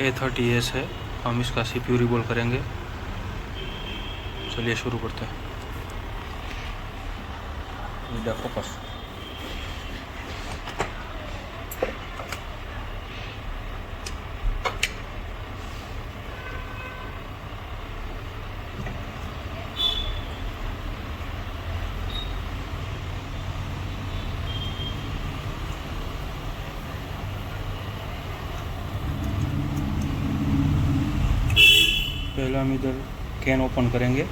A30S है। हम इसका CPU रिवॉल्व करेंगे। चलिए शुरू करते हैं। Media focus. पहला हम इधर कैन ओपन करेंगे।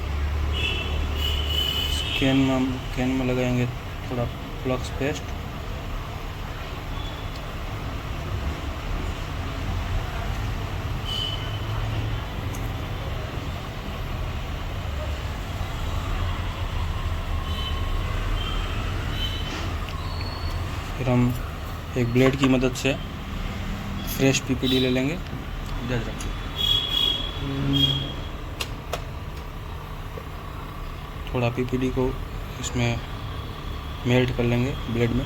कैन में लगाएंगे थोड़ा फ्लक्स पेस्ट। फिर हम एक ब्लेड की मदद से फ्रेश पीपीडी ले लेंगे। इधर रखिए। थोड़ा पीपीडी को इसमें मेल्ट कर लेंगे ब्लेड में।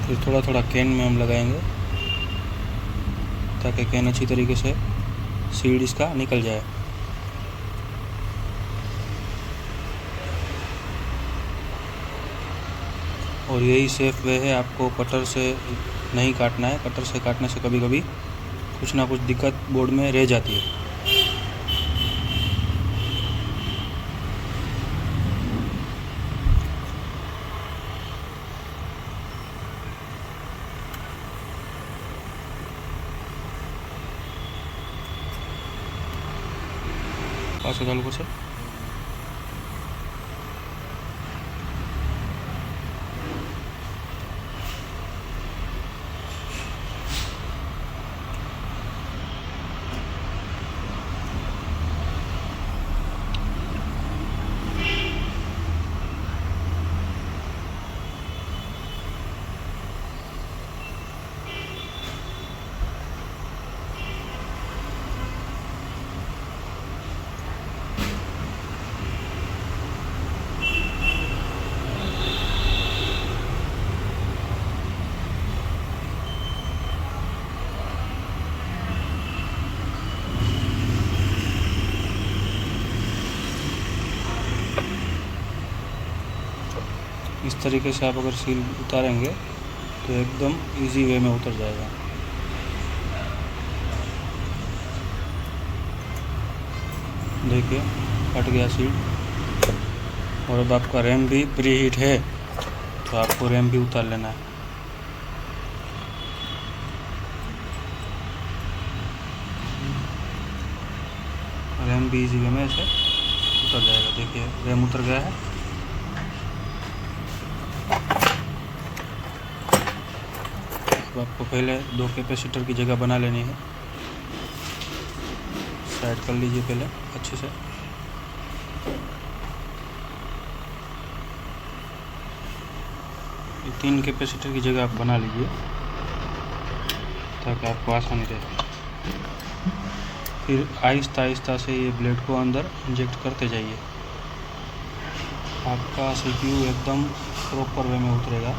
फिर थोड़ा थोड़ा कैन में हम लगाएंगे ताकि कैन अच्छी तरीके से सीड इसका निकल जाए। और यही सेफ वे है, आपको कटर से नहीं काटना है। कटर से काटने से कभी कभी कुछ ना कुछ दिक्कत बोर्ड में रह जाती है। पास चालू कर से इस तरीके से आप अगर सील उतारेंगे तो एकदम इजी वे में उतर जाएगा। देखिए कट गया सील। और अब आपका रैम भी प्री हीट है तो आपको रैम भी उतार लेना है। रैम भी इजी वे में ऐसे उतर जाएगा। देखिए रैम उतर गया है। तो आपको पहले 2 कैपेसिटर की जगह बना लेनी है। साइड कर लीजिए पहले अच्छे से। ये 3 कैपेसिटर की जगह आप बना लीजिए ताकि आपको आसानी रहे। फिर आहिस्ता आहिस्ता से ये ब्लेड को अंदर इंजेक्ट करते जाइए। आपका CPU एकदम प्रॉपर वे में उतरेगा।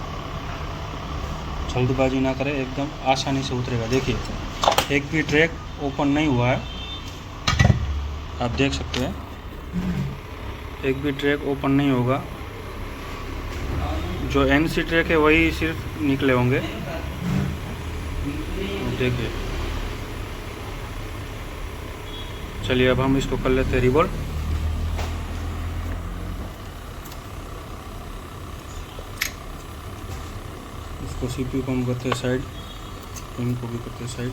जल्दबाजी ना करें, एकदम आसानी से उतरेगा। देखिए एक भी ट्रैक ओपन नहीं हुआ है, आप देख सकते हैं। एक भी ट्रैक ओपन नहीं होगा। जो NC ट्रैक है वही सिर्फ निकले होंगे। देखिए चलिए अब हम इसको कर लेते हैं रिवॉल्व। इसको CPU को हम करते हैं साइड, इनको भी करते हैं साइड।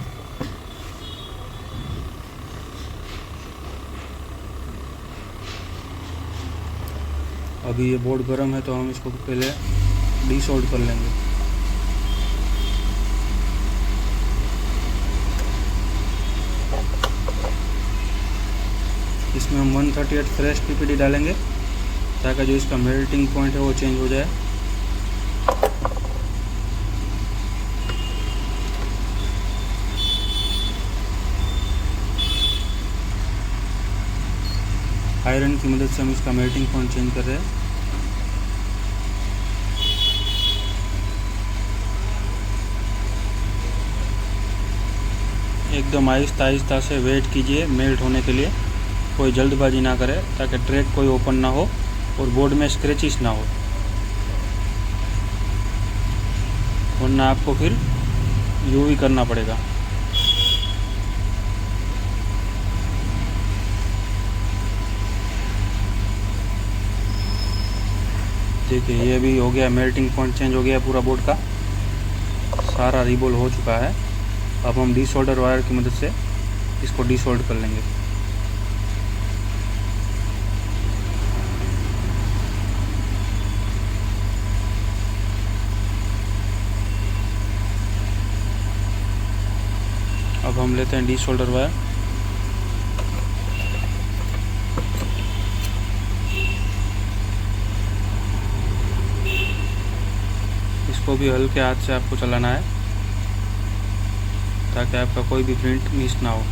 अभी ये बोर्ड गर्म है तो हम इसको पहले डीसोल्ड कर लेंगे। इसमें हम 138 फ्रेश पीपीडी डालेंगे ताकि जो इसका मेल्टिंग पॉइंट है वो चेंज हो जाए। आयरन की मदद से हम इसका मेल्टिंग पॉइंट चेंज कर रहे हैं। एकदम आहिस्ता आहिस्ता से वेट कीजिए मेल्ट होने के लिए, कोई जल्दबाजी ना करें ताकि ट्रैक कोई ओपन ना हो और बोर्ड में स्क्रैचेस ना हो, वरना आपको फिर यूवी करना पड़ेगा। देखिए ये भी हो गया, मेल्टिंग पॉइंट चेंज हो गया पूरा बोर्ड का, सारा रिबोल हो चुका है। अब हम डीसोल्डर वायर की मदद से इसको डीसोल्ड कर लेंगे। अब हम लेते हैं डीसोल्डर वायर, इसको भी हल्के हाथ से आपको चलाना है ताकि आपका कोई भी प्रिंट मिस ना हो।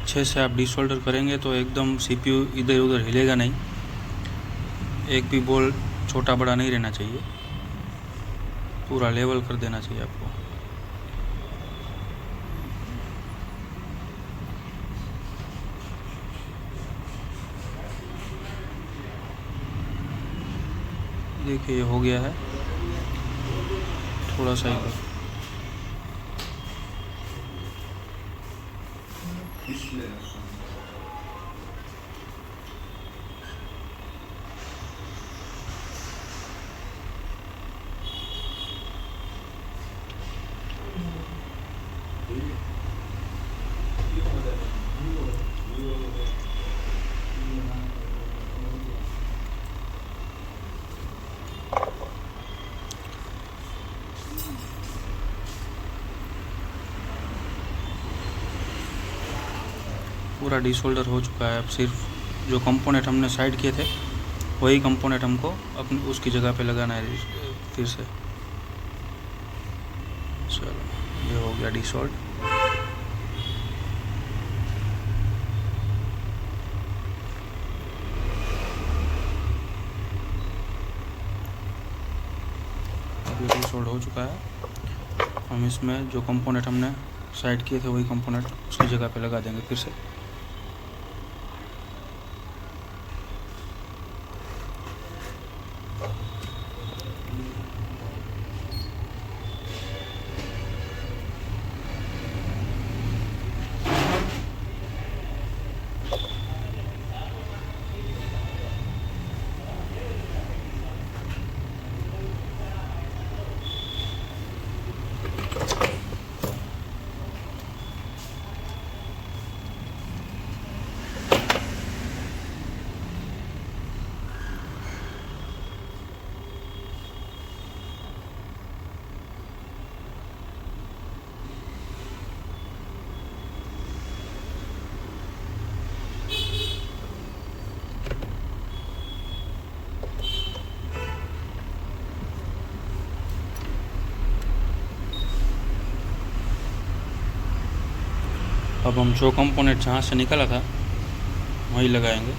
अच्छे से आप डीसोल्डर करेंगे तो एकदम सीपीयू इधर उधर हिलेगा नहीं, एक भी बॉल छोटा बड़ा नहीं रहना चाहिए, पूरा लेवल कर देना चाहिए आपको। देखिए ये हो गया है, थोड़ा सा ही पूरा डीसोल्डर हो चुका है। अब सिर्फ जो कंपोनेंट हमने साइड किए थे वही कंपोनेंट हमको अपनी उसकी जगह पे लगाना है फिर से। चलो ये हो गया डीसोल्ड। अब ये डीसोल्ड हो चुका है। हम इसमें जो कंपोनेंट हमने साइड किए थे वही कंपोनेंट उसकी जगह पे लगा देंगे फिर से। अब हम जो कंपोनेंट जहाँ से निकला था वहीं लगाएंगे।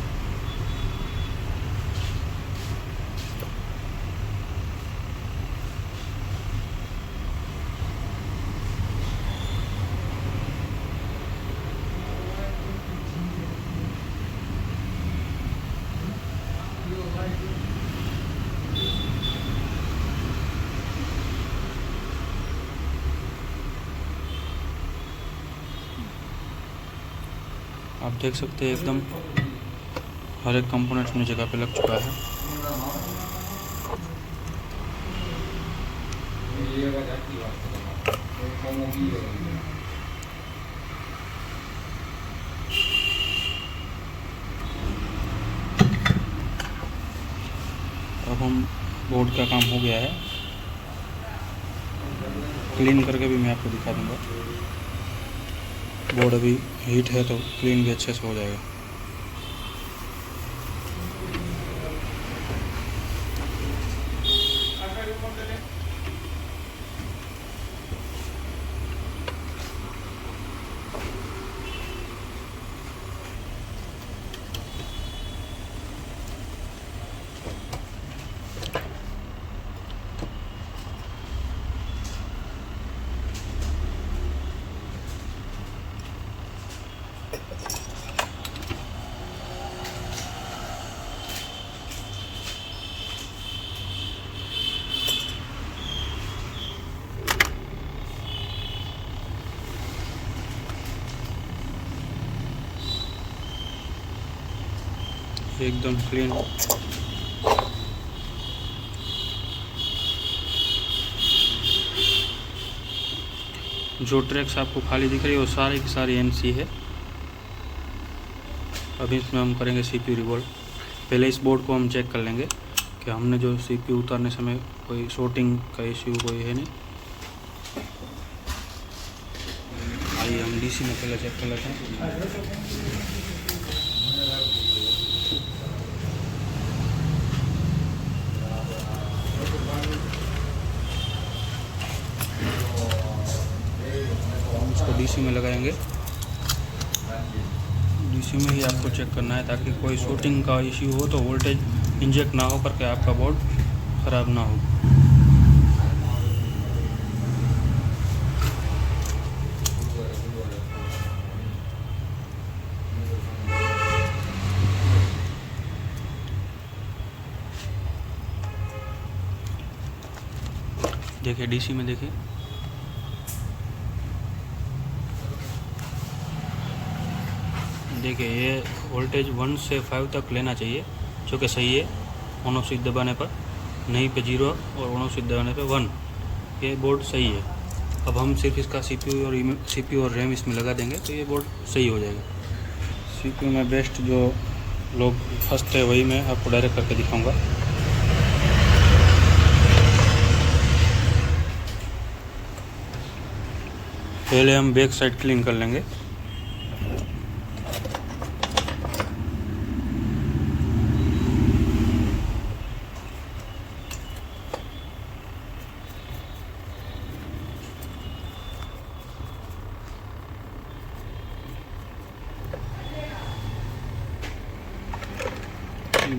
आप देख सकते हैं एकदम हर एक कंपोनेंट अपनी जगह पे लग चुका है। अब हम बोर्ड का काम हो गया है, क्लीन करके भी मैं आपको दिखा दूंगा। बोर्ड अभी हीट है तो क्लीन भी अच्छे से हो जाएगा। एकदम क्लीन। जो ट्रैक्स आपको खाली दिख रही है वो सारी की सारी एनसी है। अभी इसमें हम करेंगे सीपीयू रिवोल्ट। पहले इस बोर्ड को हम चेक कर लेंगे कि हमने जो सीपीयू उतारने समय कोई शॉर्टिंग का इश्यू कोई है नहीं। आइए हम डीसी में पहले चेक कर लेते हैं। डीसी में लगाएंगे। डीसी में ही आपको चेक करना है ताकि कोई शॉर्टिंग का इश्यू हो तो वोल्टेज इंजेक्ट ना हो करके आपका बोर्ड ख़राब ना हो। देखिए डीसी में देखिए, देखिए ये वोल्टेज 1 से 5 तक लेना चाहिए जो कि सही है ऑन ऑफ स्विच दबाने पर, नहीं पे 0 और ऑन ऑफ स्विच दबाने पे 1। ये बोर्ड सही है। अब हम सिर्फ इसका सीपीयू और रैम इसमें लगा देंगे तो ये बोर्ड सही हो जाएगा। सीपीयू में बेस्ट जो लोग फर्स्ट है वही मैं आपको डायरेक्ट करके दिखाऊंगा। पहले हम बैक साइड क्लीन कर लेंगे।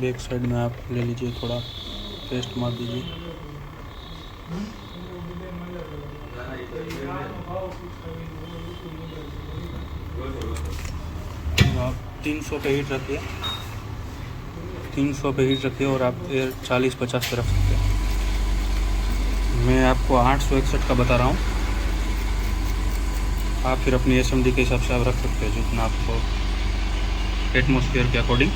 बैक साइड में आप ले लीजिए, थोड़ा पेस्ट मार दीजिए। आप 300 पे हीट रखिए, 300 पे हीट रखिए और आप एयर 40-50 पे रख सकते हैं। मैं आपको 861 का बता रहा हूँ, आप फिर अपनी एसएमडी के हिसाब से आप रख सकते हैं जितना आपको एटमॉस्फेयर के अकॉर्डिंग।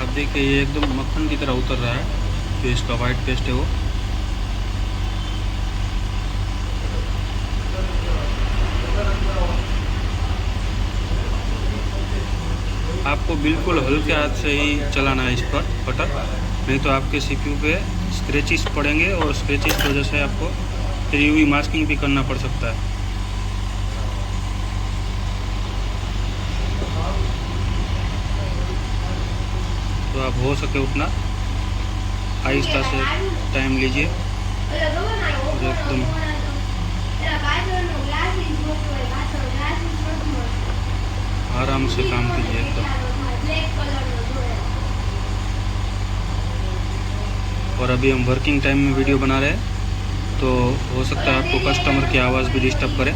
आप देखिए ये एकदम मक्खन की तरह उतर रहा है, जो इसका वाइट पेस्ट है वो। आपको बिल्कुल हल्के हाथ से ही चलाना है इस पर बटन, नहीं तो आपके सीपीयू पे स्क्रैचेस पड़ेंगे और स्क्रैचेस की वजह से आपको फिर यूवी मास्किंग भी करना पड़ सकता है। तो आप हो सके उतना आहिस्ता से टाइम लीजिए और एकदम आराम से काम कीजिए एकदम। और अभी हम वर्किंग टाइम में वीडियो बना रहे हैं, तो हो सकता है आपको कस्टमर की आवाज़ भी डिस्टर्ब करे,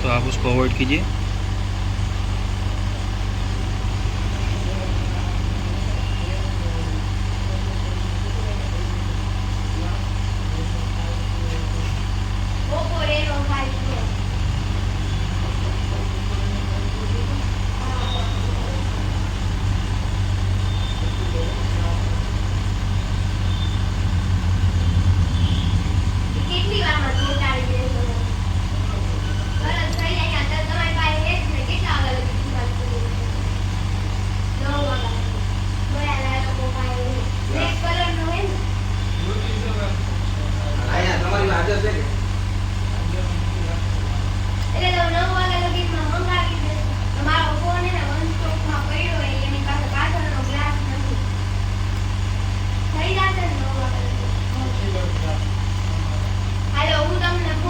तो आप उसको अवॉइड कीजिए।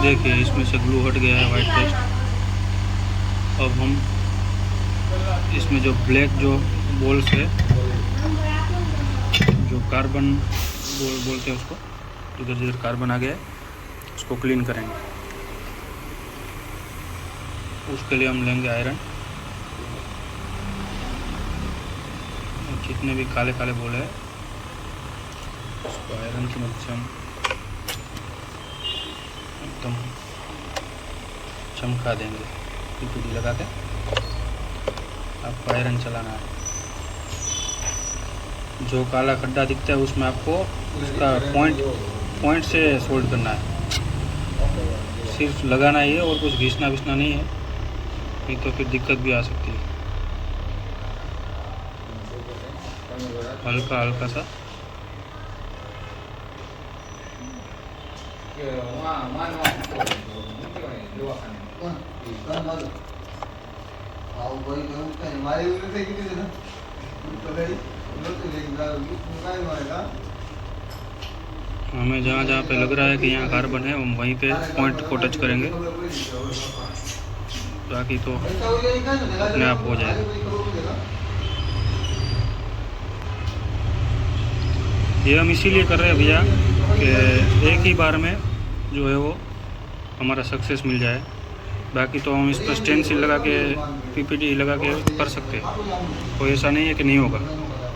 देखिए इसमें से ग्लू हट गया है, वाइट पेस्ट। अब हम इसमें जो ब्लैक जो बॉल्स है, जो कार्बन बोलते हैं उसको, इधर जिधर कार्बन आ गया है उसको क्लीन करेंगे। उसके लिए हम लेंगे आयरन, जितने भी काले काले बॉल है उसको आयरन की मदद से हम एकदम चमका देंगे। पीपीडी लगा के आपको आयरन चलाना है। जो काला खड्डा दिखता है उसमें आपको उसका पॉइंट से सोल्ड करना है, सिर्फ लगाना ही है और कुछ घिसना विसना नहीं है, नहीं तो फिर दिक्कत भी आ सकती है। हल्का हल्का सा हमें जहाँ जहाँ पे लग रहा है कि यहाँ कार्बन है, हम वहीं पे पॉइंट को टच करेंगे, बाकी तो अपने आप हो जाएगा। ये हम इसीलिए कर रहे हैं भैया कि एक ही बार में जो है वो हमारा सक्सेस मिल जाए। बाकी तो हम इस पर स्टेंसिल लगा के पीपीटी लगा के कर सकते हैं, कोई ऐसा नहीं है कि नहीं होगा,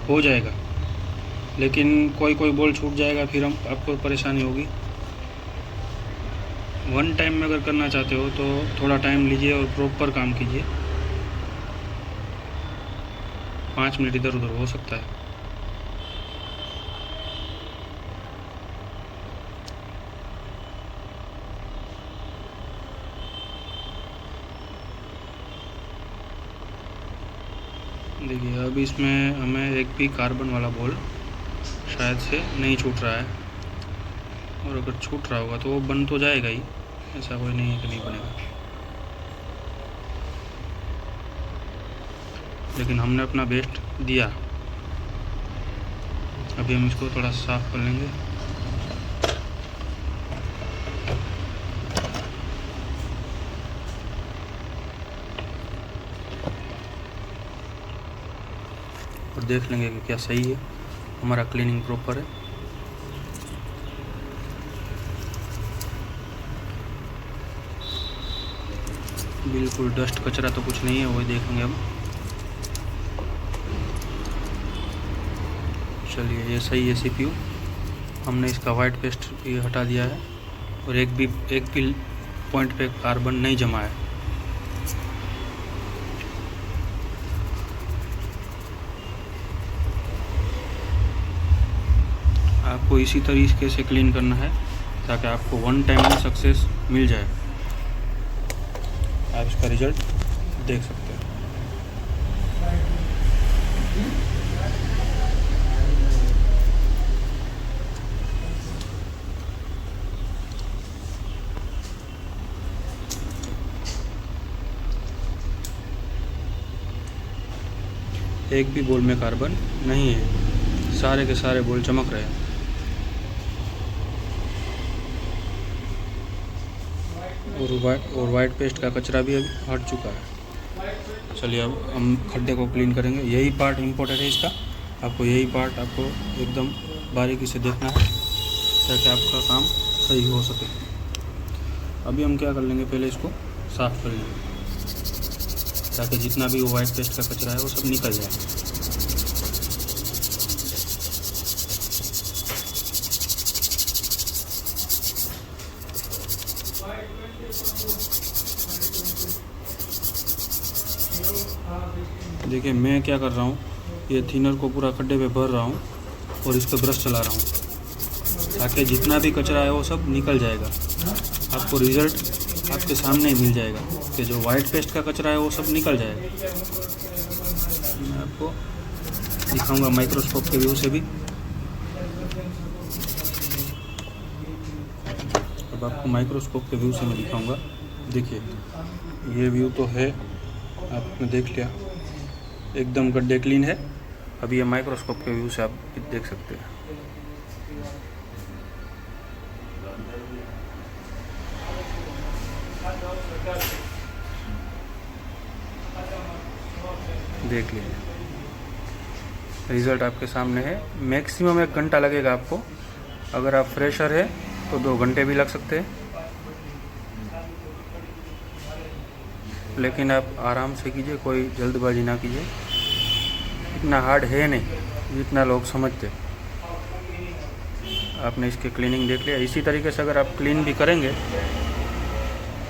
हो जाएगा। लेकिन कोई कोई बॉल छूट जाएगा, फिर हम आपको परेशानी होगी। वन टाइम में अगर करना चाहते हो तो थोड़ा टाइम लीजिए और प्रॉपर काम कीजिए। 5 मिनट इधर उधर हो सकता है। देखिए अब इसमें हमें एक भी कार्बन वाला बॉल शायद से नहीं छूट रहा है, और अगर छूट रहा होगा तो वो बन तो जाएगा ही, ऐसा कोई नहीं है कि नहीं बनेगा। लेकिन हमने अपना बेस्ट दिया। अभी हम इसको थोड़ा साफ कर लेंगे। और देख लेंगे कि क्या सही है, हमारा क्लीनिंग प्रॉपर है। बिल्कुल डस्ट कचरा तो कुछ नहीं है, वही देखेंगे हम। चलिए ये सही है सीपीयू। हमने इसका वाइट पेस्ट भी हटा दिया है और एक भी पॉइंट पे कार्बन नहीं जमा है। आपको इसी तरीके से क्लीन करना है ताकि आपको वन टाइम में सक्सेस मिल जाए। आप इसका रिजल्ट देख सकते हैं। एक भी बॉल में कार्बन नहीं है, सारे के सारे बॉल चमक रहे हैं। और वाइट पेस्ट का कचरा भी अभी हट चुका है। चलिए अब हम खड्डे को क्लीन करेंगे। यही पार्ट इम्पोर्टेंट है इसका, आपको यही पार्ट आपको एकदम बारीकी से देखना है ताकि आपका काम सही हो सके। अभी हम क्या कर लेंगे, पहले इसको साफ़ कर लेंगे ताकि जितना भी वो वाइट पेस्ट का कचरा है वो सब निकल जाए। देखिए मैं क्या कर रहा हूँ, ये थिनर को पूरा खड्डे पे भर रहा हूँ और इस पर ब्रश चला रहा हूँ ताकि जितना भी कचरा है वो सब निकल जाएगा। आपको रिज़ल्ट आपके सामने ही मिल जाएगा कि जो वाइट पेस्ट का कचरा है वो सब निकल जाएगा। मैं आपको दिखाऊंगा माइक्रोस्कोप के व्यू से भी। अब आपको माइक्रोस्कोप के व्यू से मैं दिखाऊंगा। देखिए ये व्यू तो है, आपने देख लिया, एकदम गड्ढे क्लीन है। अभी ये माइक्रोस्कोप के व्यू से आप देख सकते हैं। देख लीजिए रिज़ल्ट आपके सामने है। मैक्सिमम 1 घंटा लगेगा आपको। अगर आप फ्रेशर है तो 2 घंटे भी लग सकते हैं, लेकिन आप आराम से कीजिए, कोई जल्दबाजी ना कीजिए। इतना हार्ड है नहीं जितना लोग समझते। आपने इसके क्लीनिंग देख लिया। इसी तरीके से अगर आप क्लीन भी करेंगे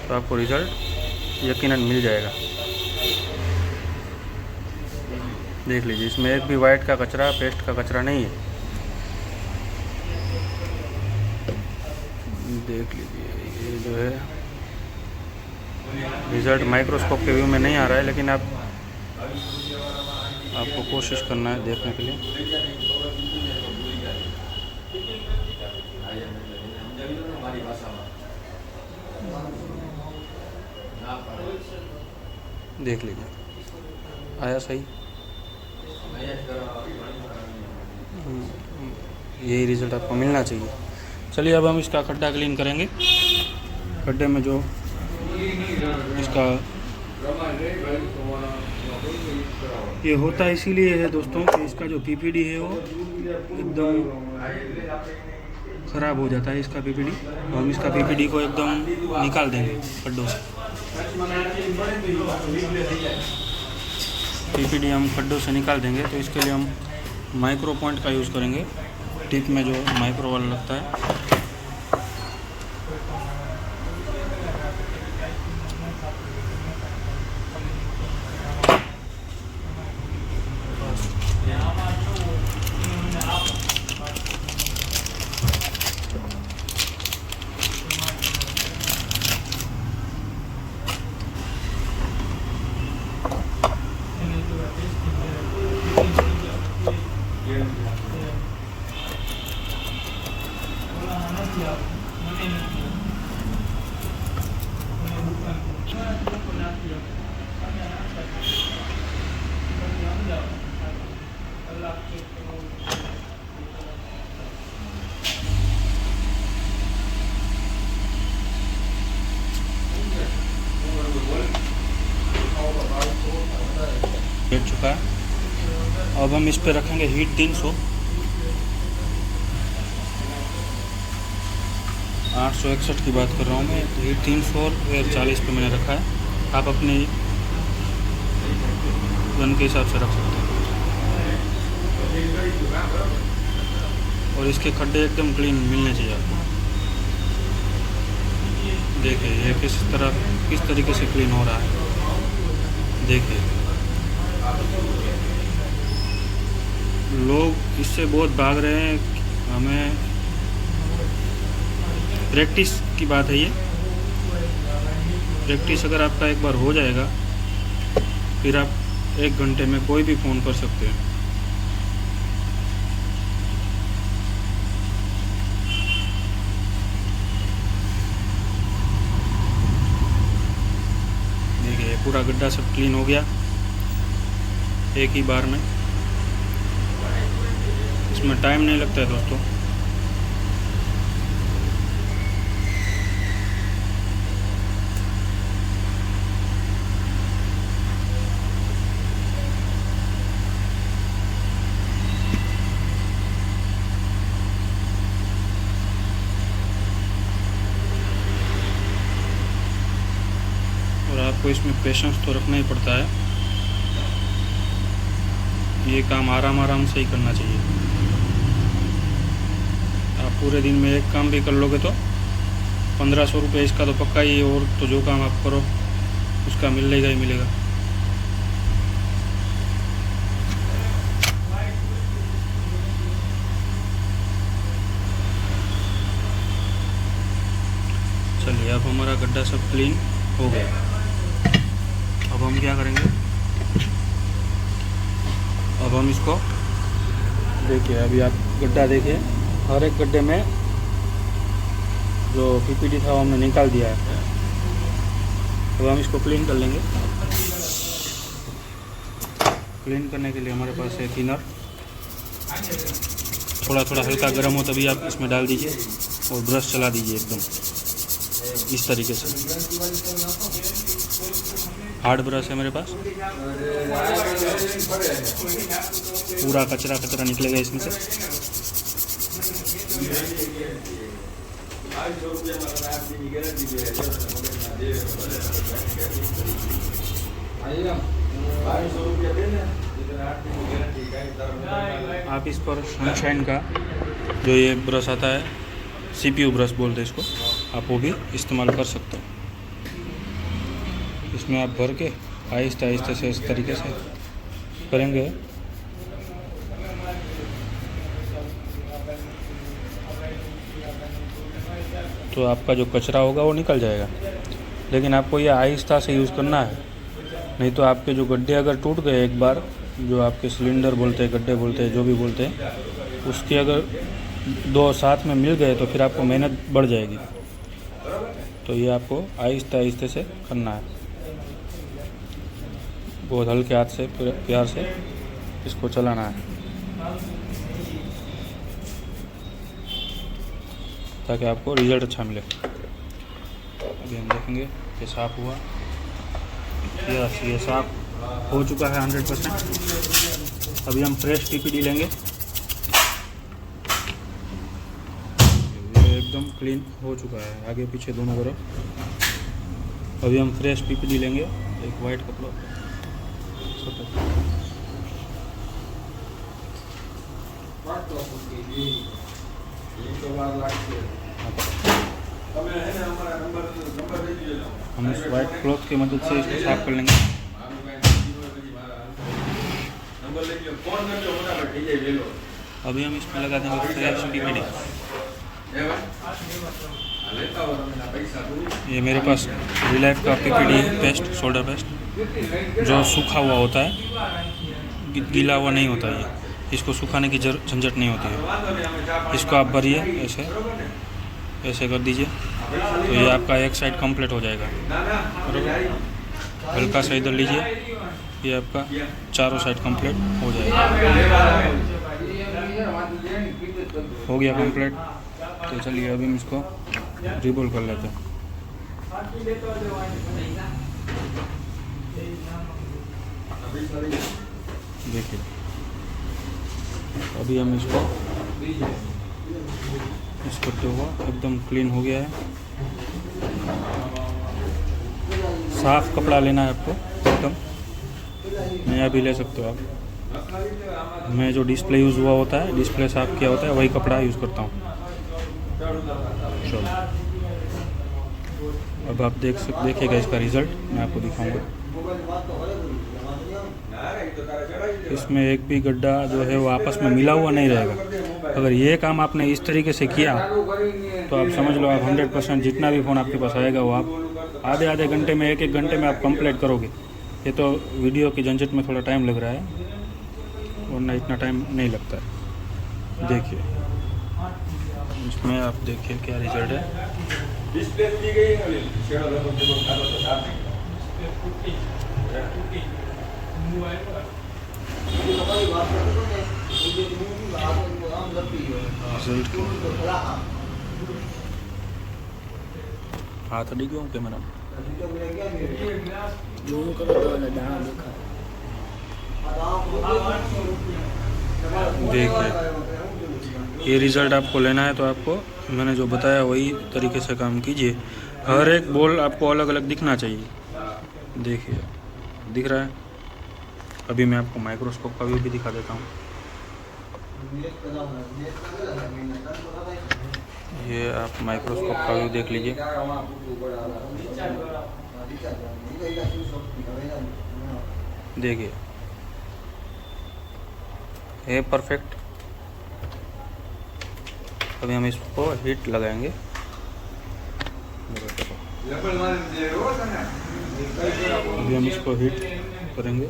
तो आपको रिज़ल्ट यकीनन मिल जाएगा। देख लीजिए इसमें एक भी वाइट का कचरा, पेस्ट का कचरा नहीं है। देख लीजिए ये जो है रिज़ल्ट माइक्रोस्कोप के व्यू में नहीं आ रहा है, लेकिन आपको कोशिश करना है देखने के लिए। देख लीजिए आया सही। यही रिज़ल्ट आपको मिलना चाहिए। चलिए अब हम इसका खड्डा क्लीन करेंगे। खड्डे में जो इसका ये होता है इसीलिए है दोस्तों कि इसका जो पीपीडी है वो एकदम ख़राब हो जाता है, इसका पीपीडी। तो हम इसका पीपीडी को एकदम निकाल देंगे खड्डों से। पीपीडी हम खड्डों से निकाल देंगे तो इसके लिए हम माइक्रो पॉइंट का यूज़ करेंगे। टिप में जो माइक्रो वाला लगता है, बैठ चुका है। अब हम इस पे रखेंगे हीट 300, 861 की बात कर रहा हूँ मैं। हीट 300 और एयर 40 पे मैंने रखा है। आप अपनी गन के हिसाब से रख सकते हैं। और इसके खड्डे एकदम क्लीन मिलने चाहिए आपको। देखिए ये किस तरीके से क्लीन हो रहा है। देखिए लोग इससे बहुत भाग रहे हैं। हमें प्रैक्टिस की बात है ये। प्रैक्टिस अगर आपका एक बार हो जाएगा फिर आप 1 घंटे में कोई भी फ़ोन कर सकते हैं। देखिए पूरा गड्ढा सब क्लीन हो गया एक ही बार में। इसमें टाइम नहीं लगता है दोस्तों। इसमें पेशेंस तो रखना ही पड़ता है। ये काम आराम आराम से ही करना चाहिए। आप पूरे दिन में एक काम भी कर लोगे तो 1500 रुपये इसका तो पक्का ही, और तो जो काम आप करो उसका मिलेगा ही मिलेगा। चलिए, अब हमारा गड्ढा सब क्लीन हो गया। अब हम क्या करेंगे, अब हम इसको देखिए, अभी आप गड्ढा देखिए, हर एक गड्ढे में जो पीपीटी था वो हमने निकाल दिया है। अब हम इसको क्लीन कर लेंगे। क्लीन करने के लिए हमारे पास है थिनर, थोड़ा थोड़ा हल्का गर्म हो तभी आप इसमें डाल दीजिए और ब्रश चला दीजिए एकदम इस तरीके से। हार्ड ब्रश है मेरे पास, पूरा कचरा कचरा निकलेगा इसमें से। आप इस पर सनशाइन का जो ये ब्रश आता है, CPU ब्रश बोलते हैं इसको, आप वो भी इस्तेमाल कर सकते हो। इसमें आप भर के आहिस्ते आहिस्ते से इस तरीके से करेंगे तो आपका जो कचरा होगा वो निकल जाएगा। लेकिन आपको ये आहिस्ता से यूज़ करना है, नहीं तो आपके जो गड्ढे अगर टूट गए एक बार, जो आपके सिलेंडर बोलते हैं, गड्ढे बोलते हैं, जो भी बोलते हैं, उसके अगर 2 साथ में मिल गए तो फिर आपको मेहनत बढ़ जाएगी। तो ये आपको आहिस्ते आहिस्ते से करना है, बहुत हल्के हाथ से प्यार से इसको चलाना है ताकि आपको रिज़ल्ट अच्छा मिले। अभी हम देखेंगे ये साफ़ हुआ। यस, ये साफ़ हो चुका है 100%। अभी हम फ्रेश पीपीडी लेंगे। ये एकदम क्लीन हो चुका है आगे पीछे दोनों तरफ। अभी हम फ्रेश पीपीडी लेंगे, एक वाइट कपड़ा। हम इस वाइट क्लॉथ की मदद से इसको साफ कर लेंगे। अभी हम इसमें लगा देंगे फ्रेश पीपीडी। ये मेरे पास रिलाइफ का पीपीडी पेस्ट, शोल्डर पेस्ट, जो सूखा हुआ होता है, गीला हुआ नहीं होता। ये इसको सुखाने की झंझट नहीं होती है। इसको आप भरिए, ऐसे ऐसे कर दीजिए तो ये आपका एक साइड कंप्लीट हो जाएगा। बराबर, हल्का सा इधर लीजिए, ये आपका चारों साइड कंप्लीट हो जाएगा। हो गया कंप्लीट। तो चलिए अभी हम इसको रिबोल कर लेते हैं। देखिए, अभी हम इसको इस करते हुआ एकदम क्लीन हो गया है। साफ कपड़ा लेना है आपको, एकदम नया भी ले सकते हो आप। मैं जो डिस्प्ले यूज़ हुआ होता है, डिस्प्ले साफ किया होता है, वही कपड़ा यूज़ करता हूँ। चलो, अब आप देखिएगा इसका रिज़ल्ट, मैं आपको दिखाऊंगा। इसमें एक भी गड्ढा जो है वो आपस में मिला हुआ नहीं रहेगा। अगर ये काम आपने इस तरीके से किया तो आप समझ लो, आप 100% जितना भी फ़ोन आपके पास आएगा वो आप आधे आधे घंटे में, 1-1 घंटे में आप कंप्लीट करोगे। ये तो वीडियो की झंझट में थोड़ा टाइम लग रहा है, वरना इतना टाइम नहीं लगता है। देखिए इसमें, आप देखिए क्या रिजल्ट है। हाथ अड़ी गयो कैमरा। देखिए, ये रिज़ल्ट आपको लेना है तो आपको मैंने जो बताया वही तरीके से काम कीजिए। हर एक बॉल आपको अलग अलग दिखना चाहिए। देखिए दिख रहा है। अभी मैं आपको माइक्रोस्कोप का व्यू भी दिखा देता हूँ। ये आप माइक्रोस्कोप का व्यू देख लीजिए। देखिए है परफेक्ट। अभी हम इसको हीट लगाएंगे। अभी हम इसको हीट करेंगे।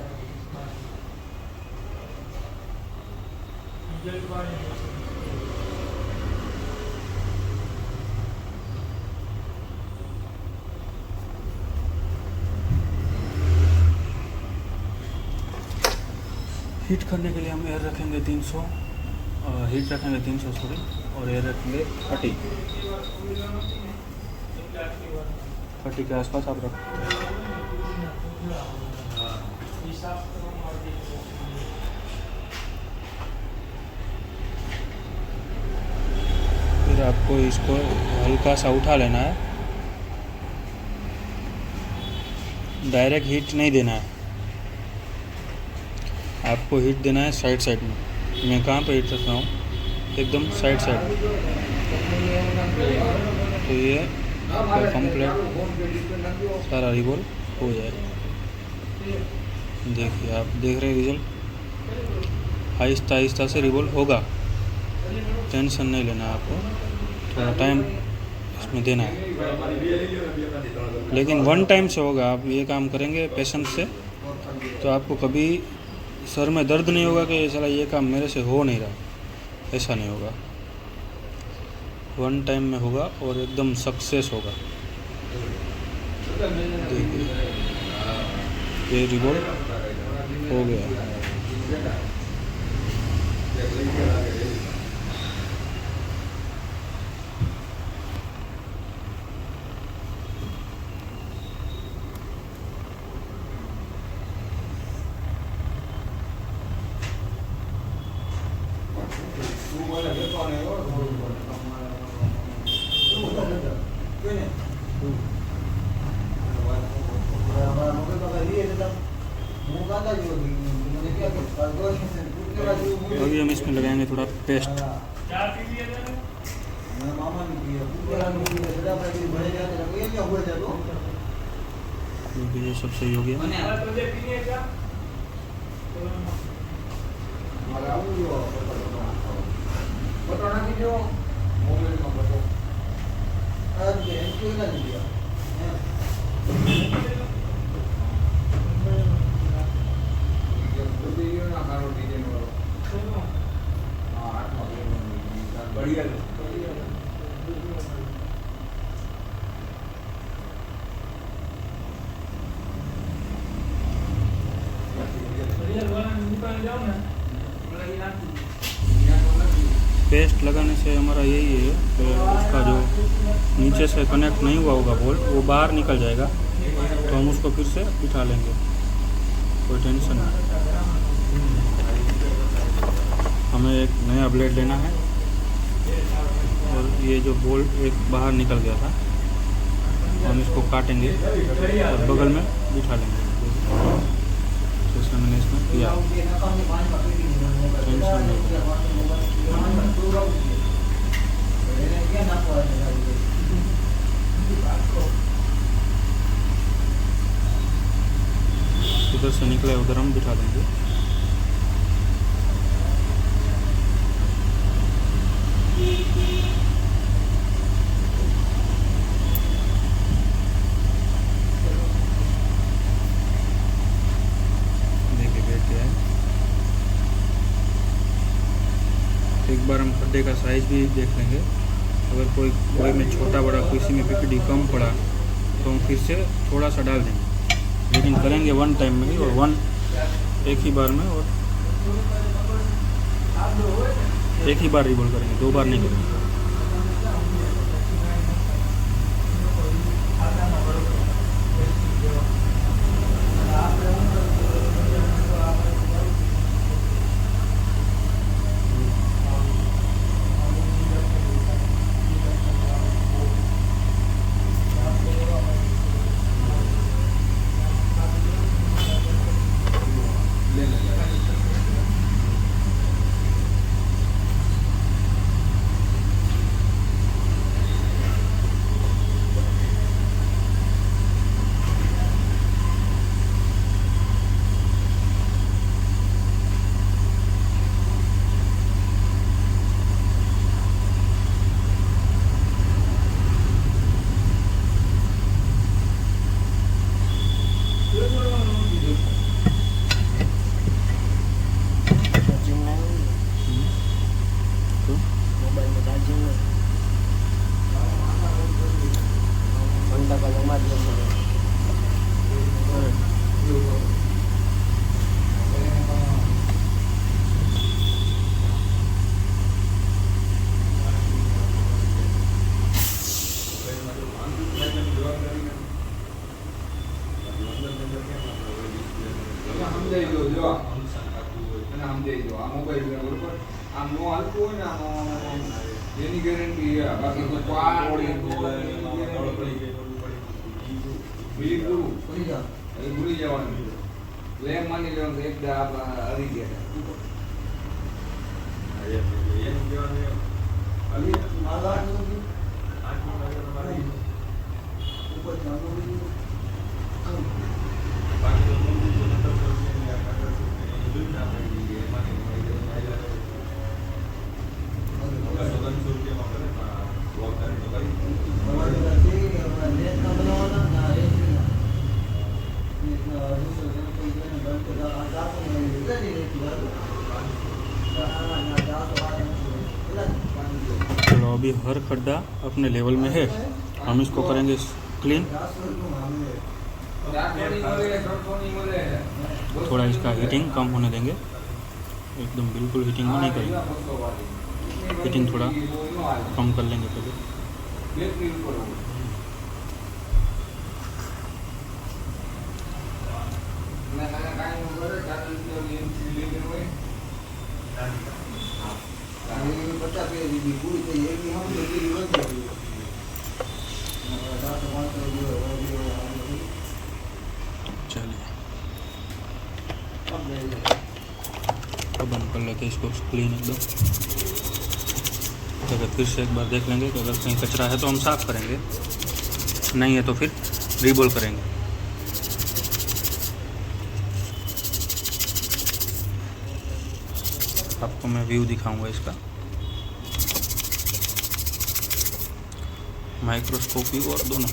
हीट करने के लिए हम एयर रखेंगे 300, हीट रखेंगे 300 सॉरी, और एयर रखेंगे 30 के आसपास आप रख। फिर आपको इसको हल्का सा उठा लेना है, डायरेक्ट हीट नहीं देना है। आपको हीट देना है साइड साइड में। मैं कहाँ पे हीट रख रहा हूँ, एकदम साइड साइड। तो ये कंप्लीट सारा रिवॉल्व हो जाएगा। देखिए आप देख रहे हैं रिजल्ट। आहिस्ता आहिस्ता से रिवॉल्व होगा, टेंशन नहीं लेना है आपको, थोड़ा टाइम इसमें देना है, लेकिन वन टाइम से होगा। आप ये काम करेंगे पेशेंस से तो आपको कभी सर में दर्द नहीं होगा कि चला ये काम मेरे से हो नहीं रहा, ऐसा नहीं होगा। वन टाइम में होगा और एकदम सक्सेस होगा। देखिए ये रिवॉल्व हो गया। अभी हम इसमें लगाएंगे थोड़ा पेस्ट। क्योंकि ये सब सही हो गया। पेस्ट लगाने से हमारा यही है कि उसका जो नीचे से कनेक्ट नहीं हुआ होगा बोल्ट, वो बाहर निकल जाएगा, तो हम उसको फिर से बिठा लेंगे, कोई टेंशन नहीं। हमें एक नया ब्लेड लेना है और ये जो बोल्ट एक बाहर निकल गया था, हम इसको काटेंगे और बगल में बिठा लेंगे, जैसे मैंने इसमें किया। टेंशन नहीं। उधर से निकले उधर हम बिठा देंगे। देखिए बैठ गया है। एक बार हम खड्डे का साइज भी देख लेंगे। अगर कोई में छोटा बड़ा किसी में पीपीडी कम पड़ा तो हम फिर से थोड़ा सा डाल देंगे, लेकिन करेंगे वन टाइम में ही, और एक ही बार में, और एक ही बार रिवॉल्व करेंगे, 2 बार नहीं करेंगे। એની ગેરંટી બાકી તો પાડ બિલ પૂરું એ ભૂલી જવાનું લેમ માની લેવાનું એક દા હરી ગયા चलो अभी हर खड्डा अपने लेवल में है, हम इसको करेंगे क्लीन। थोड़ा इसका हीटिंग कम होने देंगे, एकदम बिल्कुल हीटिंग नहीं करेंगे, हीटिंग थोड़ा कम कर लेंगे पहले। चलिए अब हम कर लेते हैं इसको क्लीन एकदम। तो फिर से एक बार देख लेंगे कि अगर कहीं कचरा है तो हम साफ़ करेंगे, नहीं है तो फिर रीबोल करेंगे। आपको मैं व्यू दिखाऊंगा इसका, माइक्रोस्कोप व्यू और दोनों।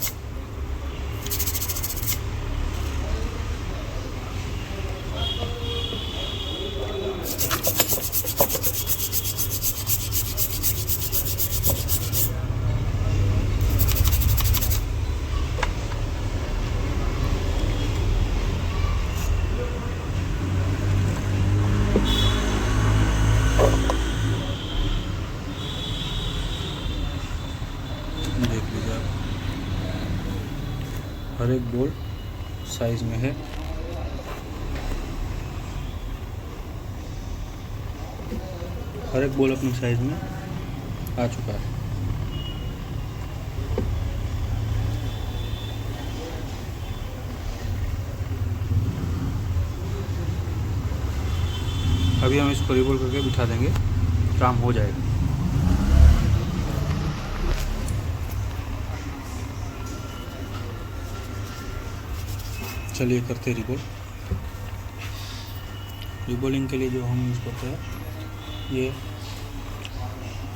देख लीजिए आप, हर एक बॉल साइज में है। हर एक बॉल अपनी साइज में आ चुका है। अभी हम इसको रिवॉल्व करके बिठा देंगे, काम हो जाएगा। चलिए करते रिबोलिंग के लिए जो हम यूज़ करते हैं, ये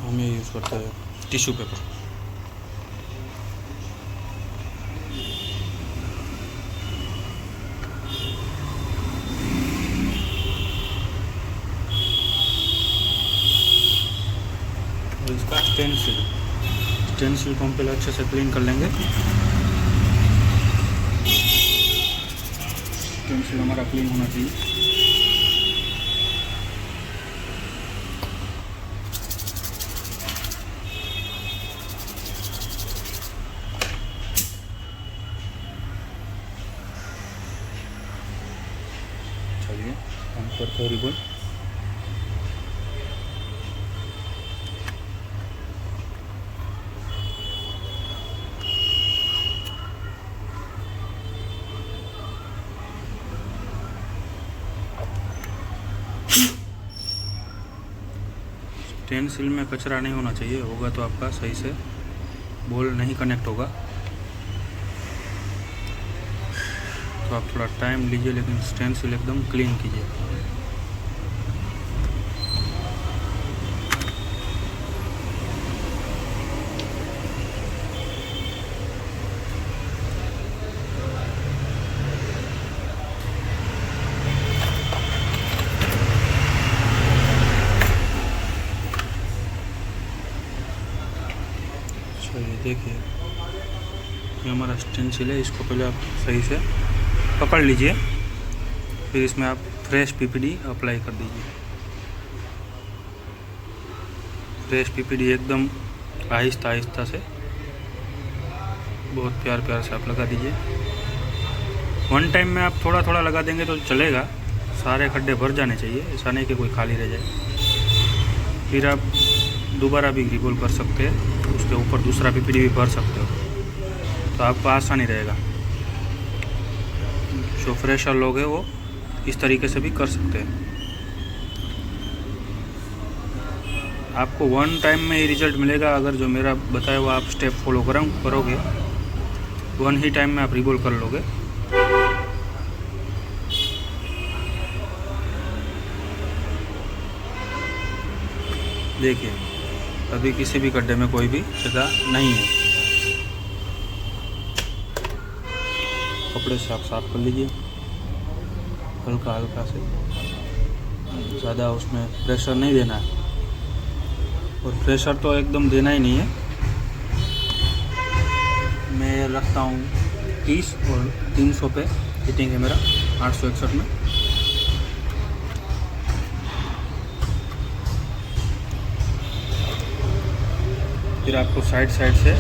हम ये यूज़ करते हैं टिश्यू पेपर। और इसका स्टेनसिल को हम पहले अच्छे से क्लीन कर लेंगे। स्टेनसिल हमारा क्लीन होना चाहिए। चलिए हम करते हैं रिबन। स्टेनसिल में कचरा नहीं होना चाहिए, होगा तो आपका सही से बॉल नहीं कनेक्ट होगा। तो आप थोड़ा टाइम लीजिए, लेकिन स्टेनसिल एकदम क्लीन कीजिए। ये देखिए, ये हमारा स्टेनसिल है। इसको पहले आप सही से पकड़ लीजिए, फिर इसमें आप फ्रेश पीपीडी अप्लाई कर दीजिए। फ्रेश पीपीडी एकदम आहिस्ता आहिस्ता से, बहुत प्यार से आप लगा दीजिए। वन टाइम में आप थोड़ा थोड़ा लगा देंगे तो चलेगा, सारे खड्डे भर जाने चाहिए, ऐसा नहीं कि कोई खाली रह जाए। फिर आप दोबारा भी रिबोल कर सकते हैं, उसके ऊपर दूसरा पीपीडी भी भर सकते हो, तो आपको आसानी रहेगा। जो फ्रेशर लोग हैं वो इस तरीके से भी कर सकते हैं। आपको वन टाइम में ही रिजल्ट मिलेगा। अगर जो मेरा बताया हुआ आप स्टेप फॉलो करोगे, वन ही टाइम में आप रिबोल कर लोगे। देखिए अभी किसी भी गड्ढे में कोई भी जगह नहीं है। कपड़े से आप साफ कर लीजिए हल्का हल्का से, ज़्यादा उसमें प्रेशर नहीं देना है, और प्रेशर तो एकदम देना ही नहीं है। मैं रखता हूँ 30 और 300 पे हिटिंग है मेरा 861 में। फिर आपको साइड साइड से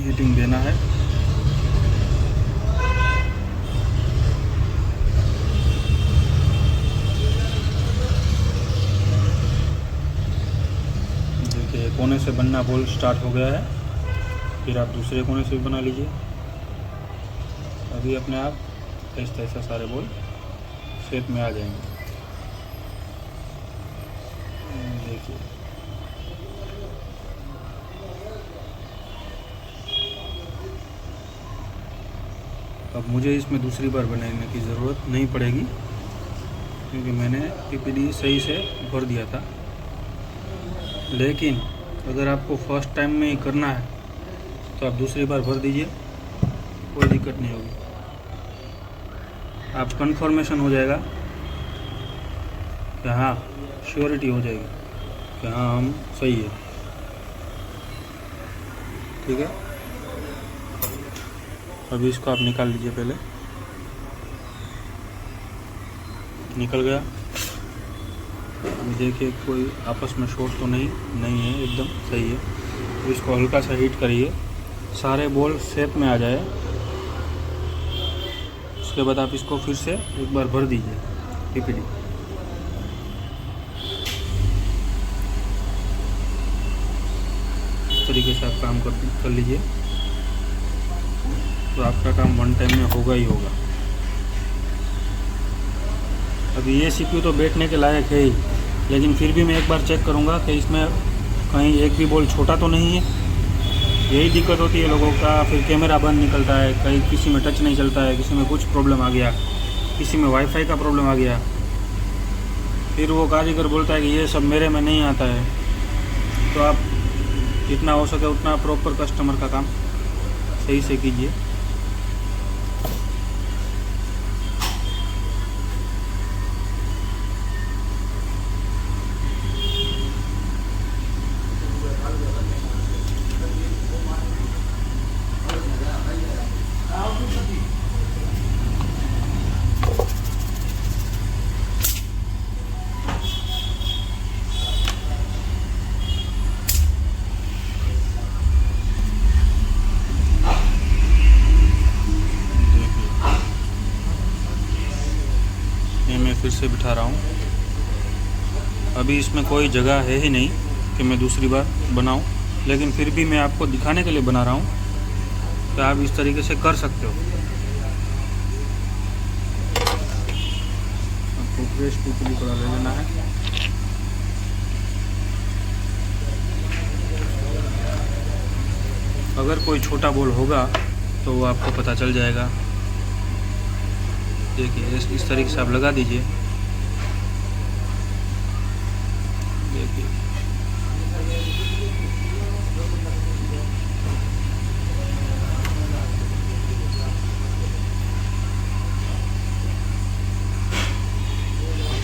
हीटिंग देना है। देखिए कोने से बनना बॉल स्टार्ट हो गया है, फिर आप दूसरे कोने से भी बना लीजिए। अभी अपने आप ऐसा सारे बॉल शेप में आ जाएंगे। देखिए अब मुझे इसमें दूसरी बार बनाने की ज़रूरत नहीं पड़ेगी, क्योंकि मैंने पीपीडी सही से भर दिया था। लेकिन अगर आपको फर्स्ट टाइम में ही करना है तो आप दूसरी बार भर दीजिए, कोई दिक्कत नहीं होगी। आप कंफर्मेशन हो जाएगा कि हाँ, श्योरिटी हो जाएगी कि हाँ हम सही है। ठीक है, अभी इसको आप निकाल लीजिए। पहले निकल गया। अभी देखिए कोई आपस में शॉर्ट तो नहीं है, एकदम सही है। तो इसको हल्का सा हीट करिए, सारे बॉल शेप में आ जाए। उसके बाद आप इसको फिर से एक बार भर दीजिए पीपीडी। इस तरीके से आप काम कर लीजिए, तो आपका काम वन टाइम में होगा ही होगा। अभी ये सीपीयू तो बैठने के लायक है ही, लेकिन फिर भी मैं एक बार चेक करूँगा कि इसमें कहीं एक भी बॉल छोटा तो नहीं है। यही दिक्कत होती है लोगों का, फिर कैमरा बंद निकलता है, कहीं किसी में टच नहीं चलता है, किसी में कुछ प्रॉब्लम आ गया, किसी में वाईफाई का प्रॉब्लम आ गया, फिर वो कारीगर बोलता है कि ये सब मेरे में नहीं आता है। तो आप जितना हो सके उतना प्रॉपर कस्टमर का काम सही से कीजिए। फिर से बिठा रहा हूँ। अभी इसमें कोई जगह है ही नहीं कि मैं दूसरी बार बनाऊँ, लेकिन फिर भी मैं आपको दिखाने के लिए बना रहा हूँ कि आप इस तरीके से कर सकते हो। आपको फ्रेश पीपीडी थोड़ा ले लेना है। अगर कोई छोटा बॉल होगा तो वो आपको पता चल जाएगा। देखिए इस तरीके से आप लगा दीजिए। देखिए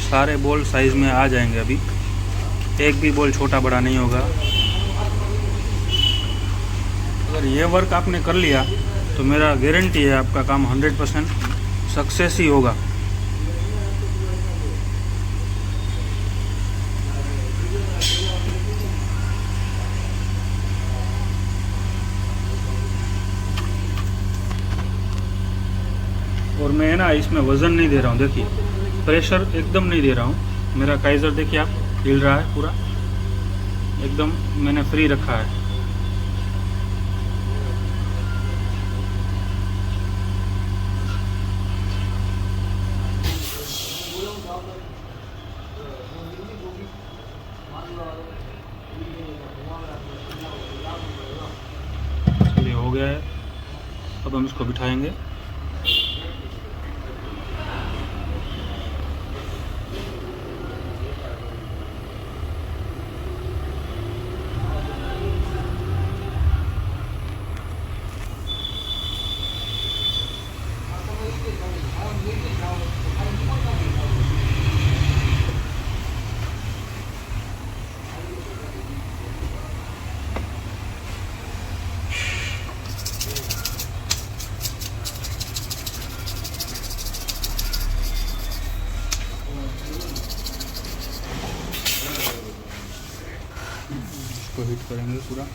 सारे बॉल साइज में आ जाएंगे। अभी एक भी बॉल छोटा बड़ा नहीं होगा। अगर ये वर्क आपने कर लिया तो मेरा गारंटी है आपका काम 100% सक्सेस ही होगा। और मैं ना इसमें वज़न नहीं दे रहा हूँ। देखिए प्रेशर एकदम नहीं दे रहा हूँ। मेरा काइजर देखिए आप, हिल रहा है पूरा, एकदम मैंने फ्री रखा है। चलिए हो गया है, अब हम इसको बिठाएंगे। इसको हिट करेंगे पूरा।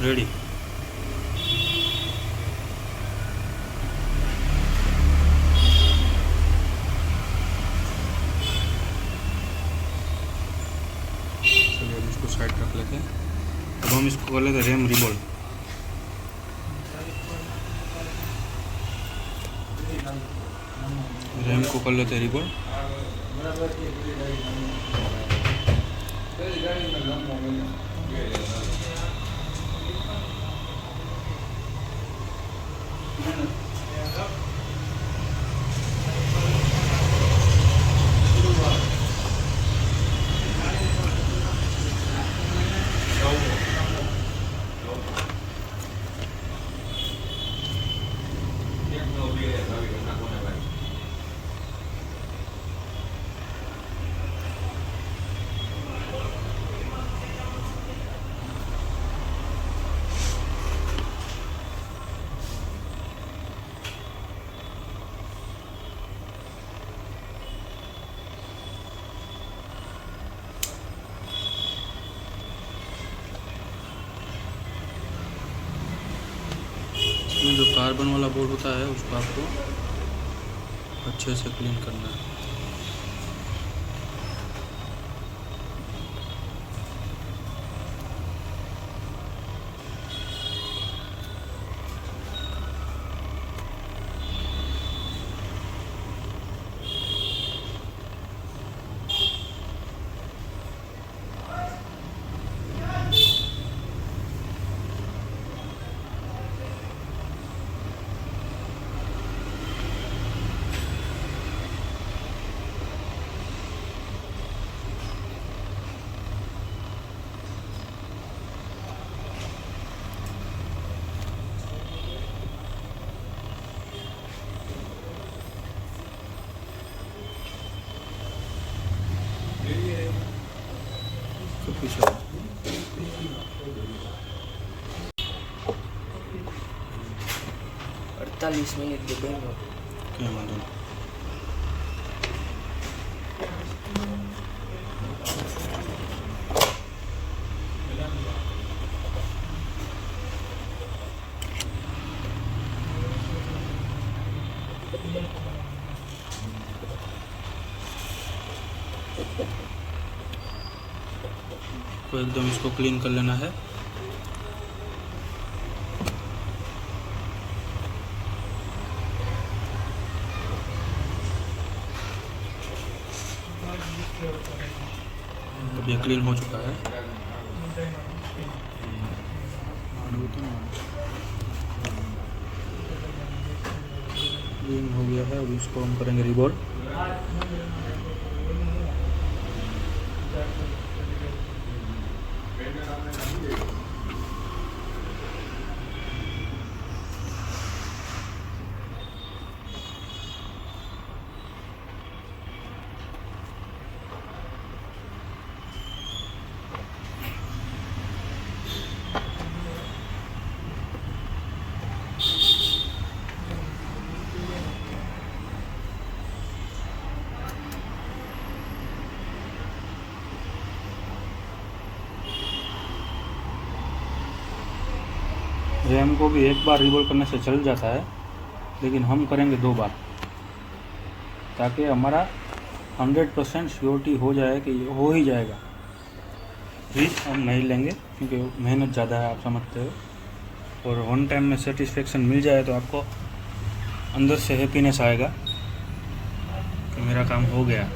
रेडी। चलिए अब इसको साइड रख लेते हैं। अब हम इसको कर लेते हैं रैम रिबोल्ड। रैम को कर लेते हैं रिबोल्ड। इसमें जो कार्बन वाला बोर्ड होता है उसको आपको अच्छे से क्लीन करना है। तो पीछे 48 મિનિટ કે બેંગો क्या वांधो नहीं। कोई एकदम इसको क्लीन कर लेना है। अब ये क्लीन हो चुका है। क्लीन हो गया है। अब इसको हम करेंगे रिबोल। रैम को भी एक बार रिबोल करने से चल जाता है, लेकिन हम करेंगे 2 बार, ताकि हमारा 100% श्योरिटी हो जाए कि ये हो ही जाएगा। रिस्क हम नहीं लेंगे क्योंकि मेहनत ज़्यादा है, आप समझते हो। और वन टाइम में सेटिस्फेक्शन मिल जाए तो आपको अंदर से हैप्पीनेस आएगा कि मेरा काम हो गया।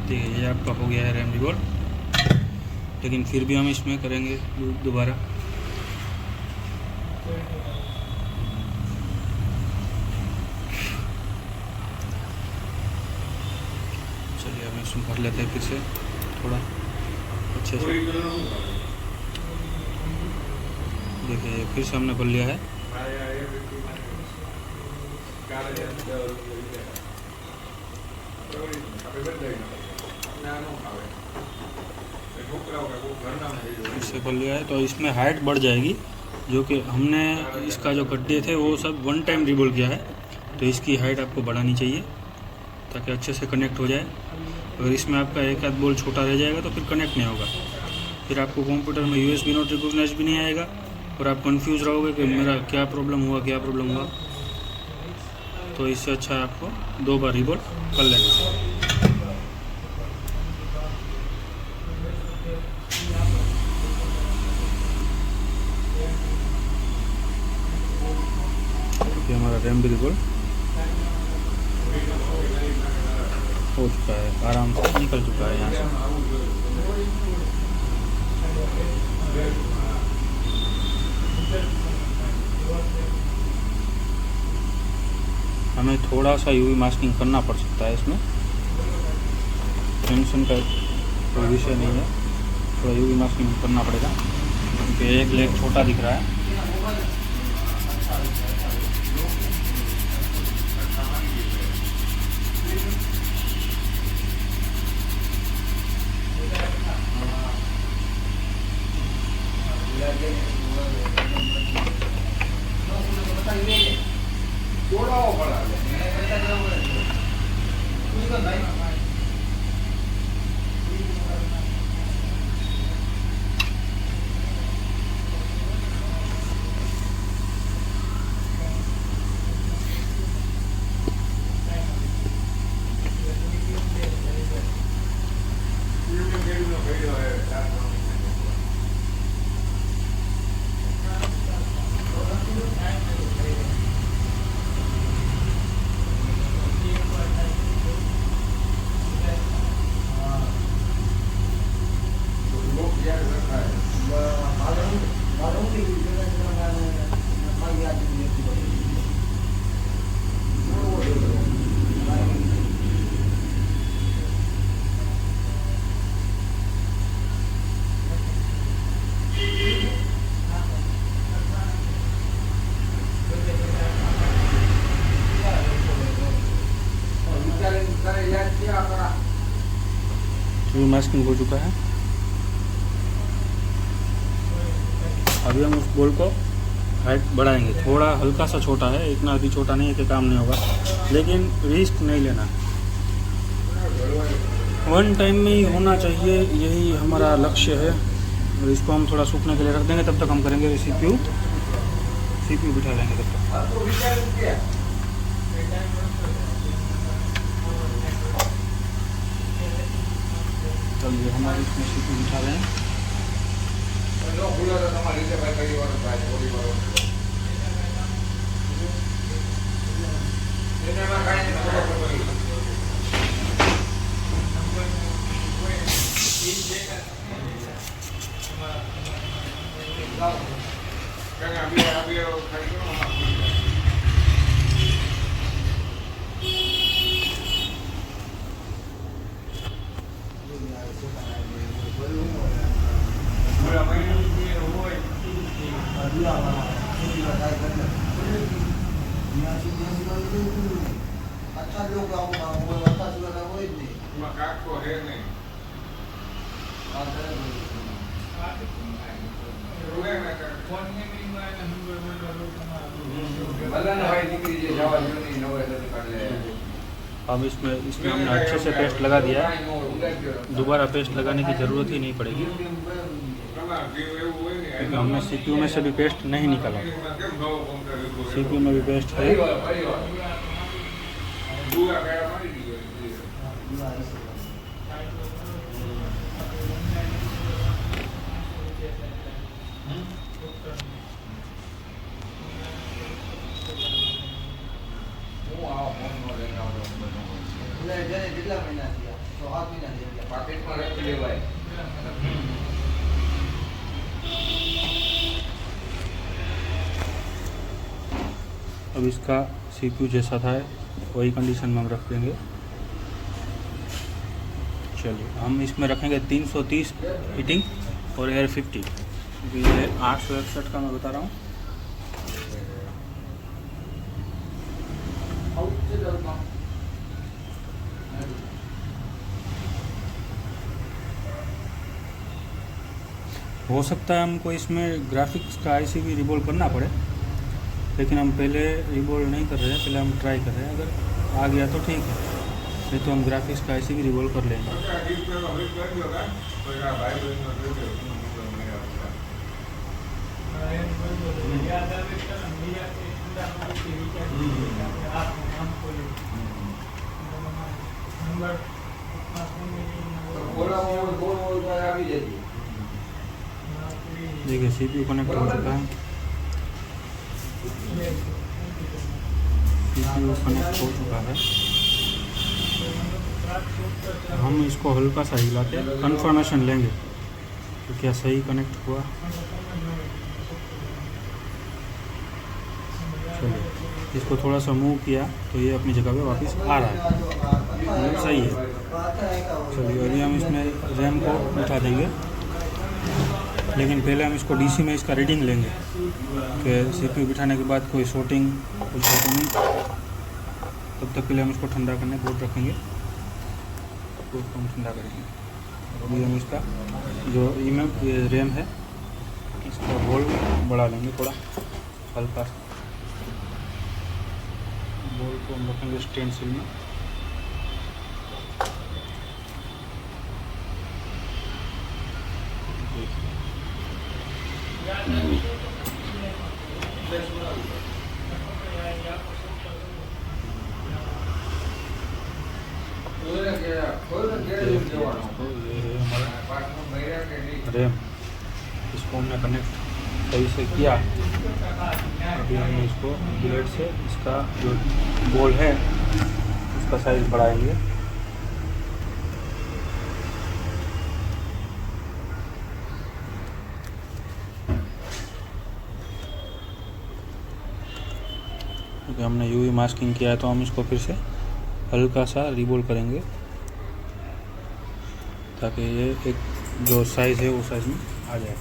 ठीक है, ये आपका हो गया है रैम रिबोल, लेकिन फिर भी हम इसमें करेंगे दोबारा। चलिए हम इसमें भर लेते हैं फिर से थोड़ा अच्छे से। देखिए फिर से हमने भर लिया है। इससे भर लिया है तो इसमें हाइट बढ़ जाएगी, जो कि हमने इसका जो गड्ढे थे वो सब वन टाइम रिबोल किया है, तो इसकी हाइट आपको बढ़ानी चाहिए ताकि अच्छे से कनेक्ट हो जाए। अगर इसमें आपका एक आध बोल छोटा रह जाएगा तो फिर कनेक्ट नहीं होगा, फिर आपको कंप्यूटर में USB नोट रिकॉग्नाइज भी नहीं आएगा और आप कंफ्यूज रहोगे कि मेरा क्या प्रॉब्लम हुआ। तो इससे अच्छा है आपको 2 बार रिबोल कर लेना। ये हमारा रैम भी रिबोल हो चुका है, आराम से निकल चुका है यहाँ से। हमें थोड़ा सा UV मास्किंग करना पड़ सकता है इसमें, टेंशन का कोई विषय नहीं है। थोड़ा UV मास्किंग करना पड़ेगा क्योंकि एक लेग छोटा दिख रहा है। UV मास्किंग हो चुका है। अभी हम उस बोल को हाइट बढ़ाएंगे, थोड़ा हल्का सा छोटा है, इतना भी छोटा नहीं है कि काम नहीं होगा, लेकिन रिस्क नहीं लेना। 1 टाइम में ही होना चाहिए, यही हमारा लक्ष्य है। और इसको हम थोड़ा सूखने के लिए रख देंगे, तब तक हम करेंगे सीपीयू बिठा लेंगे तब तक। चलिए हमारे इसमें सीपीयू बिठा रहे हैं। अच्छा लोग अब इसमें हमने अच्छे से पेस्ट लगा दिया है, दोबारा पेस्ट लगाने की ज़रूरत ही नहीं पड़ेगी, क्योंकि हमने सीपीयू में से भी पेस्ट नहीं निकाला। सीपीयू में भी पेस्ट है। કેટલા મહિના થયા? 6-7 મહિના થઈ ગયા. પાકેટમાં રાખી લેવાય. अब इसका सीपीयू जैसा था वही कंडीशन में हम रख देंगे। चलिए हम इसमें रखेंगे 330 हीटिंग और एयर 50, क्योंकि ये 861 का मैं बता रहा हूँ। हो सकता है हमको इसमें ग्राफिक्स का आईसी भी रिवॉल्व करना पड़े, लेकिन हम पहले रिवॉल्व नहीं कर रहे हैं, पहले हम ट्राई कर रहे हैं। अगर आ गया तो ठीक है, नहीं तो हम ग्राफिक्स का आईसी भी रिवॉल्व कर लेंगे। देखिए सीपीयू कनेक्ट हो चुका है, सीपीयू कनेक्ट हो चुका है। हम इसको हल्का सा हिला के कंफर्मेशन लेंगे तो क्या सही कनेक्ट हुआ। चलिए इसको थोड़ा सा मूव किया तो ये अपनी जगह पे वापस आ रहा है, मतलब सही है। चलिए अभी हम इसमें रैम को उठा देंगे, लेकिन पहले हम इसको डीसी में इसका रीडिंग लेंगे कि सीपीयू बिठाने के बाद कोई शॉर्टिंग कुछ हो तो नहीं। तब तक के लिए हम इसको ठंडा करने बोर्ड रखेंगे, बोर्ड को हम ठंडा करेंगे। अभी हम इसका जो रैम है इसका वोल्ट बढ़ा लेंगे थोड़ा हल्का सा। वोल्ट को हम रखेंगे स्टेंसिल में। रैम इसको हमने कनेक्ट सही से किया। अभी हम इसको ब्लेड से इसका जो बॉल है उसका साइज बढ़ाएंगे। क्योंकि हमने यूवी मास्किंग किया है तो हम इसको फिर से हल्का सा रिवॉल्व करेंगे ताकि ये एक जो साइज़ है वो साइज़ में आ जाए।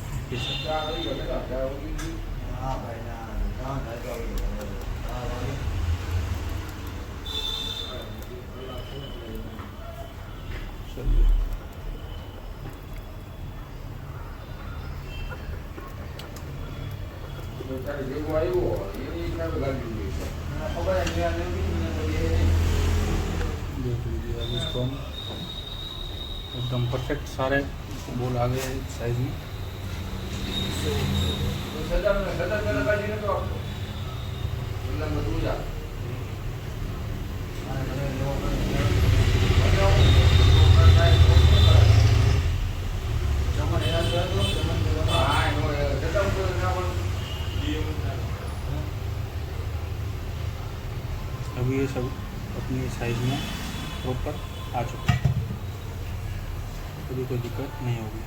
चलिए देख लीजिए अब इसको हम एकदम परफेक्ट सारे बोल आ गए साइज में। तो सदा में लगा जी तो आपको मतलब मैं दूर जा अभी ये सब अपनी साइज में प्रॉपर आ चुका है, अभी कोई दिक्कत नहीं होगी।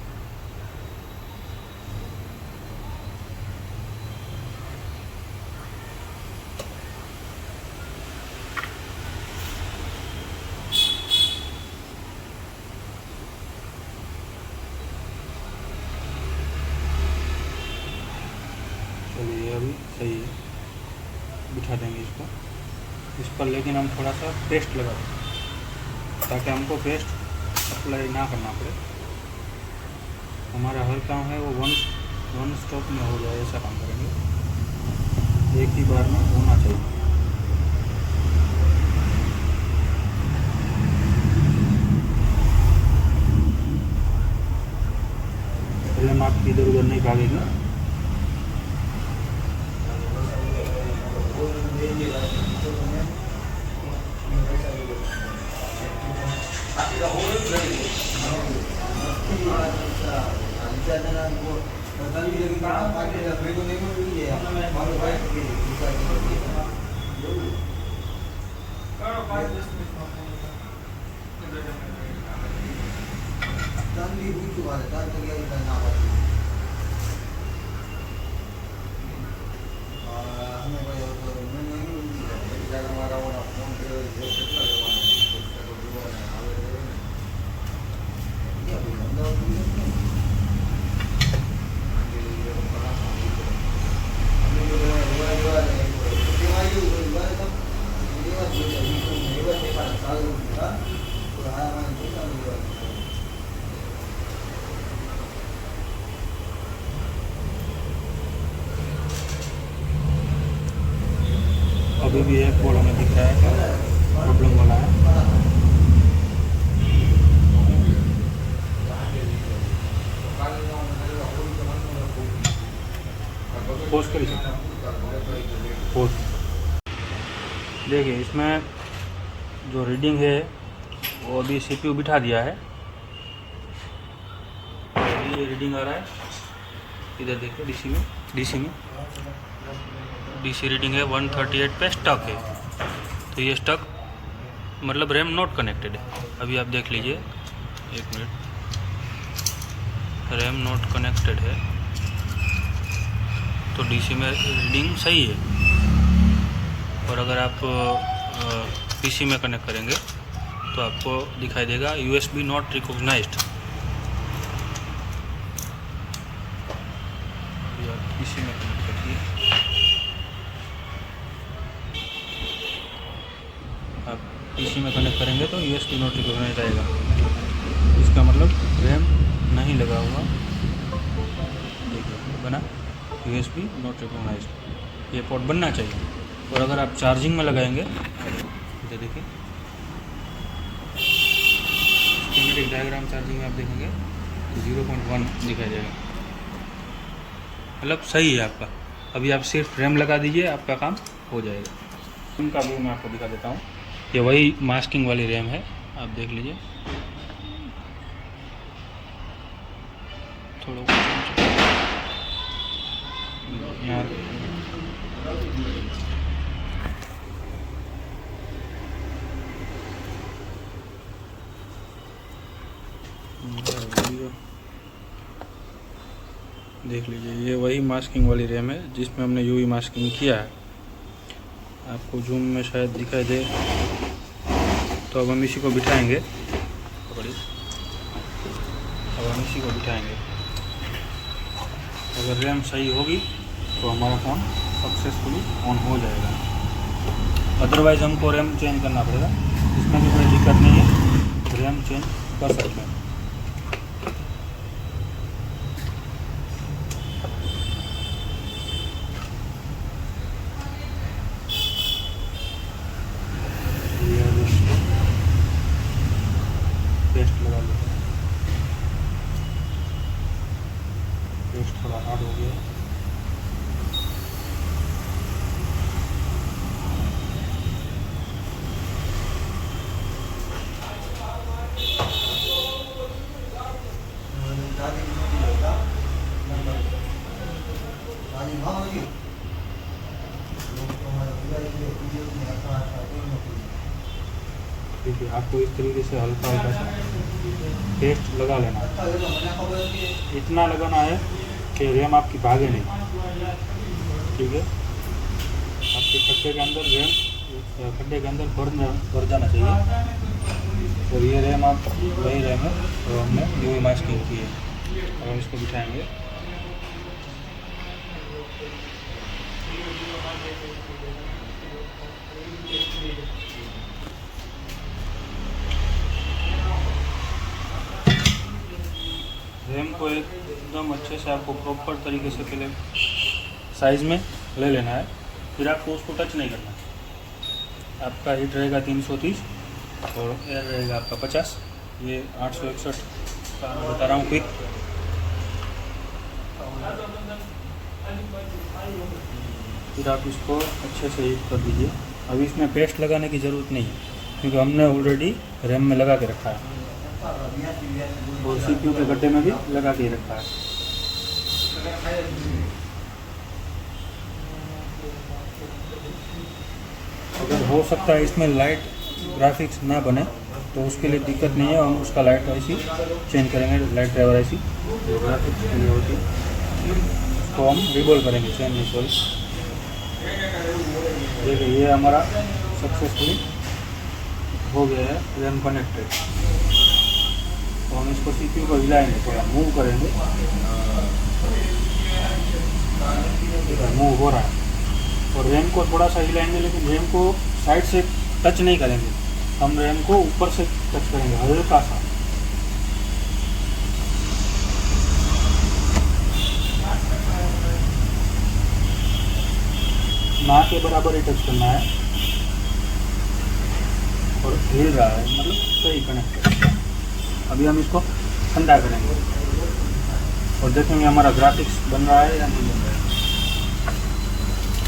चलिए अभी सही है, बिठा देंगे इसको इस पर, लेकिन हम थोड़ा सा पेस्ट लगा देंगे ताकि हमको पेस्ट अप्लाई ना करना पड़े। हमारा हर काम है वो वन स्टॉप में हो जाए, ऐसा काम करेंगे, एक ही बार में होना चाहिए। पहले माप इधर उधर नहीं भागेगी। अभी भी एक बोर्ड हमें दिख रहा है प्रॉब्लम वाला है। पोस्ट कर पोस्ट देखिए, इसमें जो रीडिंग है वो अभी सीपीयू बिठा दिया है, अभी ये रीडिंग आ रहा है। इधर देखिए डीसी रीडिंग है 138 पे स्टक है, तो ये स्टक मतलब रैम नॉट कनेक्टेड है। अभी आप देख लीजिए, एक मिनट, रैम नॉट कनेक्टेड है, तो डीसी में रीडिंग सही है। और अगर आप पीसी में कनेक्ट करेंगे तो आपको दिखाई देगा यूएसबी नॉट रिकॉग्नाइज्ड। अभी आप पीसी में कनेक्ट करिए, आप पीसी में कनेक्ट करेंगे तो यूएसबी नॉट रिकॉग्नाइज्ड आएगा। इसका मतलब रैम नहीं लगा हुआ, देखिए बना यूएसबी नॉट रिकॉग्नाइज्ड, ये पोर्ट बनना चाहिए। और अगर आप चार्जिंग में लगाएंगे, इधर देखिए स्कीमेटिक डायग्राम, चार्जिंग में आप देखेंगे तो 0.1 दिखाई देगा, मतलब सही है आपका। अभी आप सिर्फ रैम लगा दीजिए, आपका काम हो जाएगा। इनका व्यू मैं आपको दिखा देता हूँ, ये वही मास्किंग वाली रैम है, आप देख लीजिए। थोड़ा यहाँ देख लीजिए, ये वही मास्किंग वाली रैम है जिसमें हमने यूवी मास्किंग किया है। आपको जूम में शायद दिखाई दे, तो अब हम इसी को बिठाएंगे, पकड़िए, अब हम इसी को बिठाएंगे। अगर रैम सही होगी तो हमारा फ़ोन सक्सेसफुली ऑन हो जाएगा। अदरवाइज़ हमको रैम चेंज करना पड़ेगा, इसमें भी कोई दिक्कत नहीं है, रैम चेंज कर सकते हैं। पेस्ट लगा लेते हैं। पेस्ट थोड़ा हार्ड हो गया। देखिए आपको इस तरीके से हल्का हल्का सा पेस्ट लगा लेना है। इतना लगाना है कि रैम आपकी भागे नहीं, ठीक है। आपके खड्डे के अंदर रैम खड्डे के अंदर भर जाना चाहिए। और ये रैम आप वही रैम है तो हमने यूवी मास्किंग की है। अब हम इसको बिठाएंगे। रैम को एकदम अच्छे से आपको प्रॉपर तरीके से पहले साइज़ में ले लेना है, फिर आपको उसको टच नहीं करना है। आपका हीट रहेगा 330 और एयर रहेगा आपका 50। ये 861 का बता रहा हूँ क्विक। फिर आप इसको अच्छे से हीट कर दीजिए। अभी इसमें पेस्ट लगाने की ज़रूरत नहीं है क्योंकि हमने ऑलरेडी रैम में लगा के रखा है और CPU के गड्ढे में भी लगा के रखा है। अगर हो सकता है इसमें लाइट ग्राफिक्स ना बने तो उसके लिए दिक्कत नहीं है, हम उसका लाइट आईसी चेंज करेंगे। लाइट ड्राइवर आईसी जो ग्राफिक्स के लिए होती है उसको हम रिबॉल करेंगे चेंज रिबॉल। देखिए ये हमारा सक्सेसफुली हो गया है रैम कनेक्टेड। तो हम इसको CPU को हिलाएंगे, थोड़ा मूव करेंगे, मूव हो रहा है। और रैम को थोड़ा सा हिलाएंगे लेकिन रैम को साइड से टच नहीं करेंगे, हम रैम को ऊपर से टच करेंगे हल्का सा। ना के बराबर ही टच करना है और हिल रहा है मतलब सही कनेक्ट है। अभी हम इसको ठंडा करेंगे और देखेंगे हमारा ग्राफिक्स बन रहा है या नहीं बन रहा है।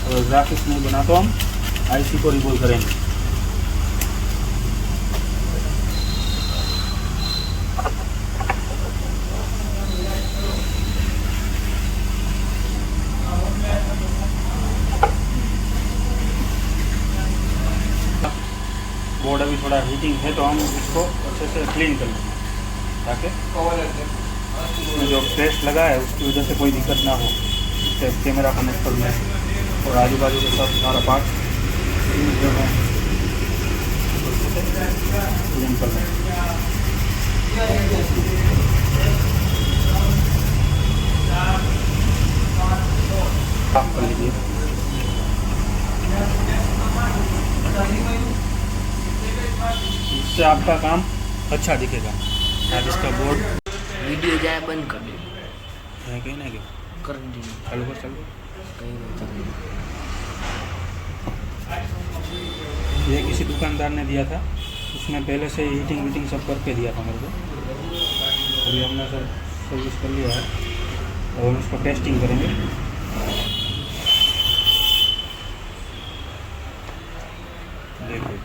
अगर ग्राफिक्स नहीं बना तो हम आईसी को रिबॉल करेंगे। बोर्ड अभी थोड़ा हीटिंग है तो हम इसको अच्छे से क्लीन कर लेंगे ताकि इसमें जो पेस्ट लगा है उसकी वजह से कोई दिक्कत ना हो। इससे कैमरा कनेक्ट कर लें और आजू बाजू के सब सारा पार्ट जो है क्लीन कर लें। साफ कर लीजिए। इससे आपका काम अच्छा दिखेगा। आप इसका बोर्ड वीडियो जाए बंद कर दे, है कहीं ना कहीं कर दी चालू कर चालू। कहीं नहीं चल। ये किसी दुकानदार ने दिया था, उसने पहले से हीटिंग वीटिंग सब करके दिया था मेरे को। अभी हमने सर सर्विस कर लिया है और हम इसको टेस्टिंग करेंगे। देखिए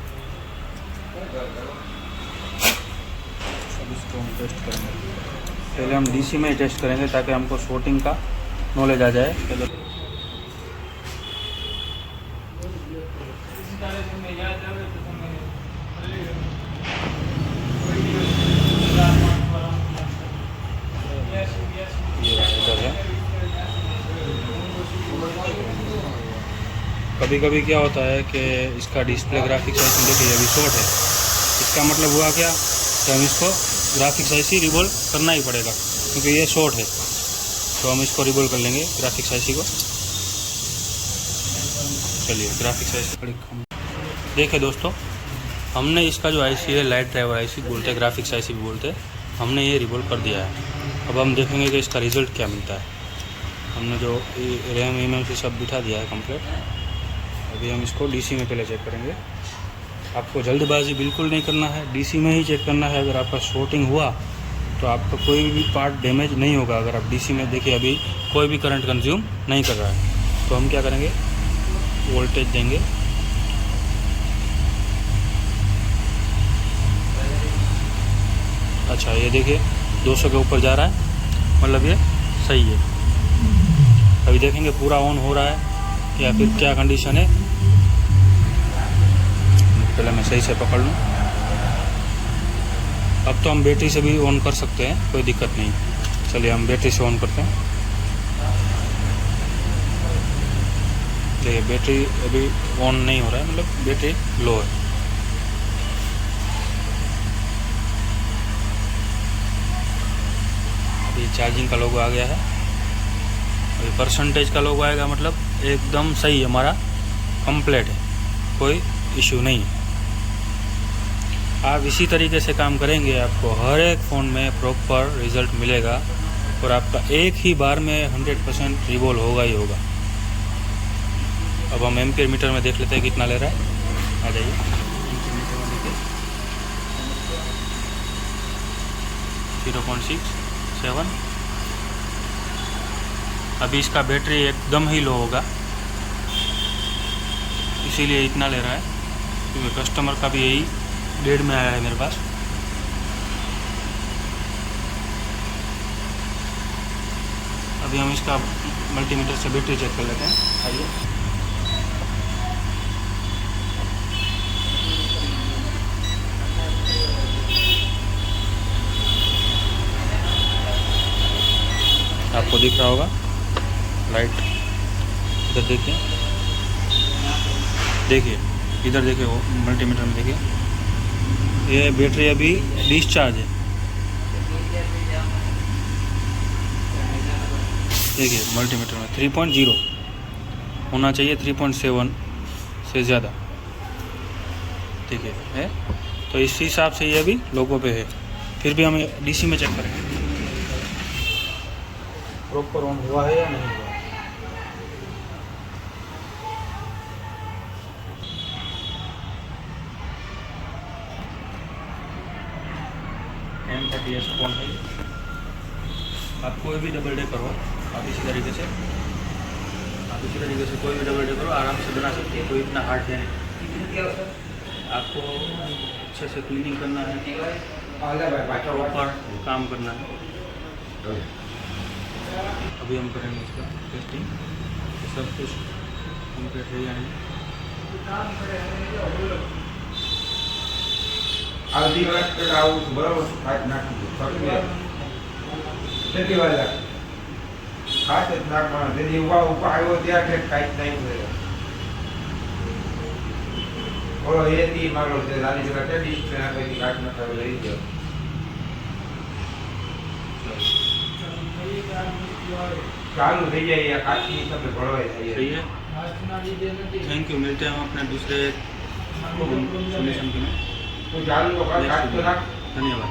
सब इसको हम टेस्ट करेंगे। पहले हम DC में ही टेस्ट करेंगे ताकि हमको शॉर्टिंग का नॉलेज आ जाए। पहले कभी कभी क्या होता है कि इसका डिस्प्ले ग्राफिक्स आईसी देखिए अभी शॉर्ट है। इसका मतलब हुआ क्या कि हम इसको ग्राफिक्स आईसी रिबॉल करना ही पड़ेगा क्योंकि ये शॉर्ट है। तो हम इसको रिबॉल कर लेंगे ग्राफिक्स आईसी को। चलिए ग्राफिक्स आईसी देखिए दोस्तों, हमने इसका जो आईसी है लाइट ड्राइवर आईसी बोलते हैं, ग्राफिक्स आईसी भी बोलते हैं, हमने ये रिबॉल कर दिया है। अब हम देखेंगे कि इसका रिज़ल्ट क्या मिलता है। हमने जो रैम एमएमसी सब बिठा दिया है कंप्लीट। अभी हम इसको DC में पहले चेक करेंगे। आपको जल्दबाजी बिल्कुल नहीं करना है, DC में ही चेक करना है। अगर आपका शॉर्टिंग हुआ तो आपका कोई भी पार्ट डैमेज नहीं होगा अगर आप डीसी में देखिए। अभी कोई भी करंट कंज्यूम नहीं कर रहा है। तो हम क्या करेंगे, वोल्टेज देंगे। अच्छा ये देखिए 200 के ऊपर जा रहा है, मतलब ये सही है। अभी देखेंगे पूरा ऑन हो रहा है या फिर क्या कंडीशन है। पहले मैं सही से पकड़ लूँ। अब तो हम बैटरी से भी ऑन कर सकते हैं, कोई दिक्कत नहीं। चलिए हम बैटरी से ऑन करते हैं। देखिए बैटरी अभी ऑन नहीं हो रहा है, मतलब बैटरी लो है। अभी चार्जिंग का लोगो आ गया है। अभी परसेंटेज का लोगो आएगा, मतलब एकदम सही है, हमारा कंप्लीट है, कोई इशू नहीं है। आप इसी तरीके से काम करेंगे, आपको हर एक फ़ोन में प्रॉपर रिज़ल्ट मिलेगा और आपका एक ही बार में 100% रिवॉल्व होगा ही होगा। अब हम एम्पियर मीटर में देख लेते हैं कितना ले रहा है। आ जाइए, एम्पियर मीटर में देखिए 0.67। अभी इसका बैटरी एकदम ही लो होगा, इसीलिए इतना ले रहा है, क्योंकि कस्टमर का भी यही 1.5 में आया है मेरे पास। अभी हम इसका मल्टीमीटर से बैटरी चेक कर लेते हैं। आइए, आपको दिख रहा होगा लाइट, इधर देखिए, देखिए इधर देखिए, वो मल्टीमीटर में देखिए, ये बैटरी अभी डिस्चार्ज है। देखिए मल्टीमीटर में 3.0 होना चाहिए, 3.7 से ज़्यादा देखिए है। तो इस हिसाब से ये अभी लोगों पे है। फिर भी हम डीसी में चेक करेंगे प्रॉपर ऑन हुआ है या नहीं हुआ। M30S कौन है, आप कोई भी डबल डे करो, आप इसी तरीके से कोई भी डबल डे करो, आराम से बना सकते हैं, कोई इतना हार्ड है नहीं। आपको अच्छे से क्लीनिंग करना है, प्रॉपर काम करना है। अभी हम करेंगे इसका टेस्टिंग, सब कुछ कंप्लीट है या नहीं। અડધી કલાક પહેલા આવું બરાબર ખાસ નાખી દો કેટલી વાર લાગે ખાસ જ નાખવાનું જેથી ઉભા આવ્યો ત્યારે કાંઈ નહીં મળે બોલો એથી મારો છે નાની જગ્યા કેટલી નાખી કાચ નાખાવે લઈ જાઓ ચાલુ થઈ જાય આ કાચની તમે ભળવાઈ જાય सही है, थैंक यू। मिलते हैं हम अपने दूसरे सोल्यूशन के में। તો ચાલુ કાચ તો નાખ धन्यवाद।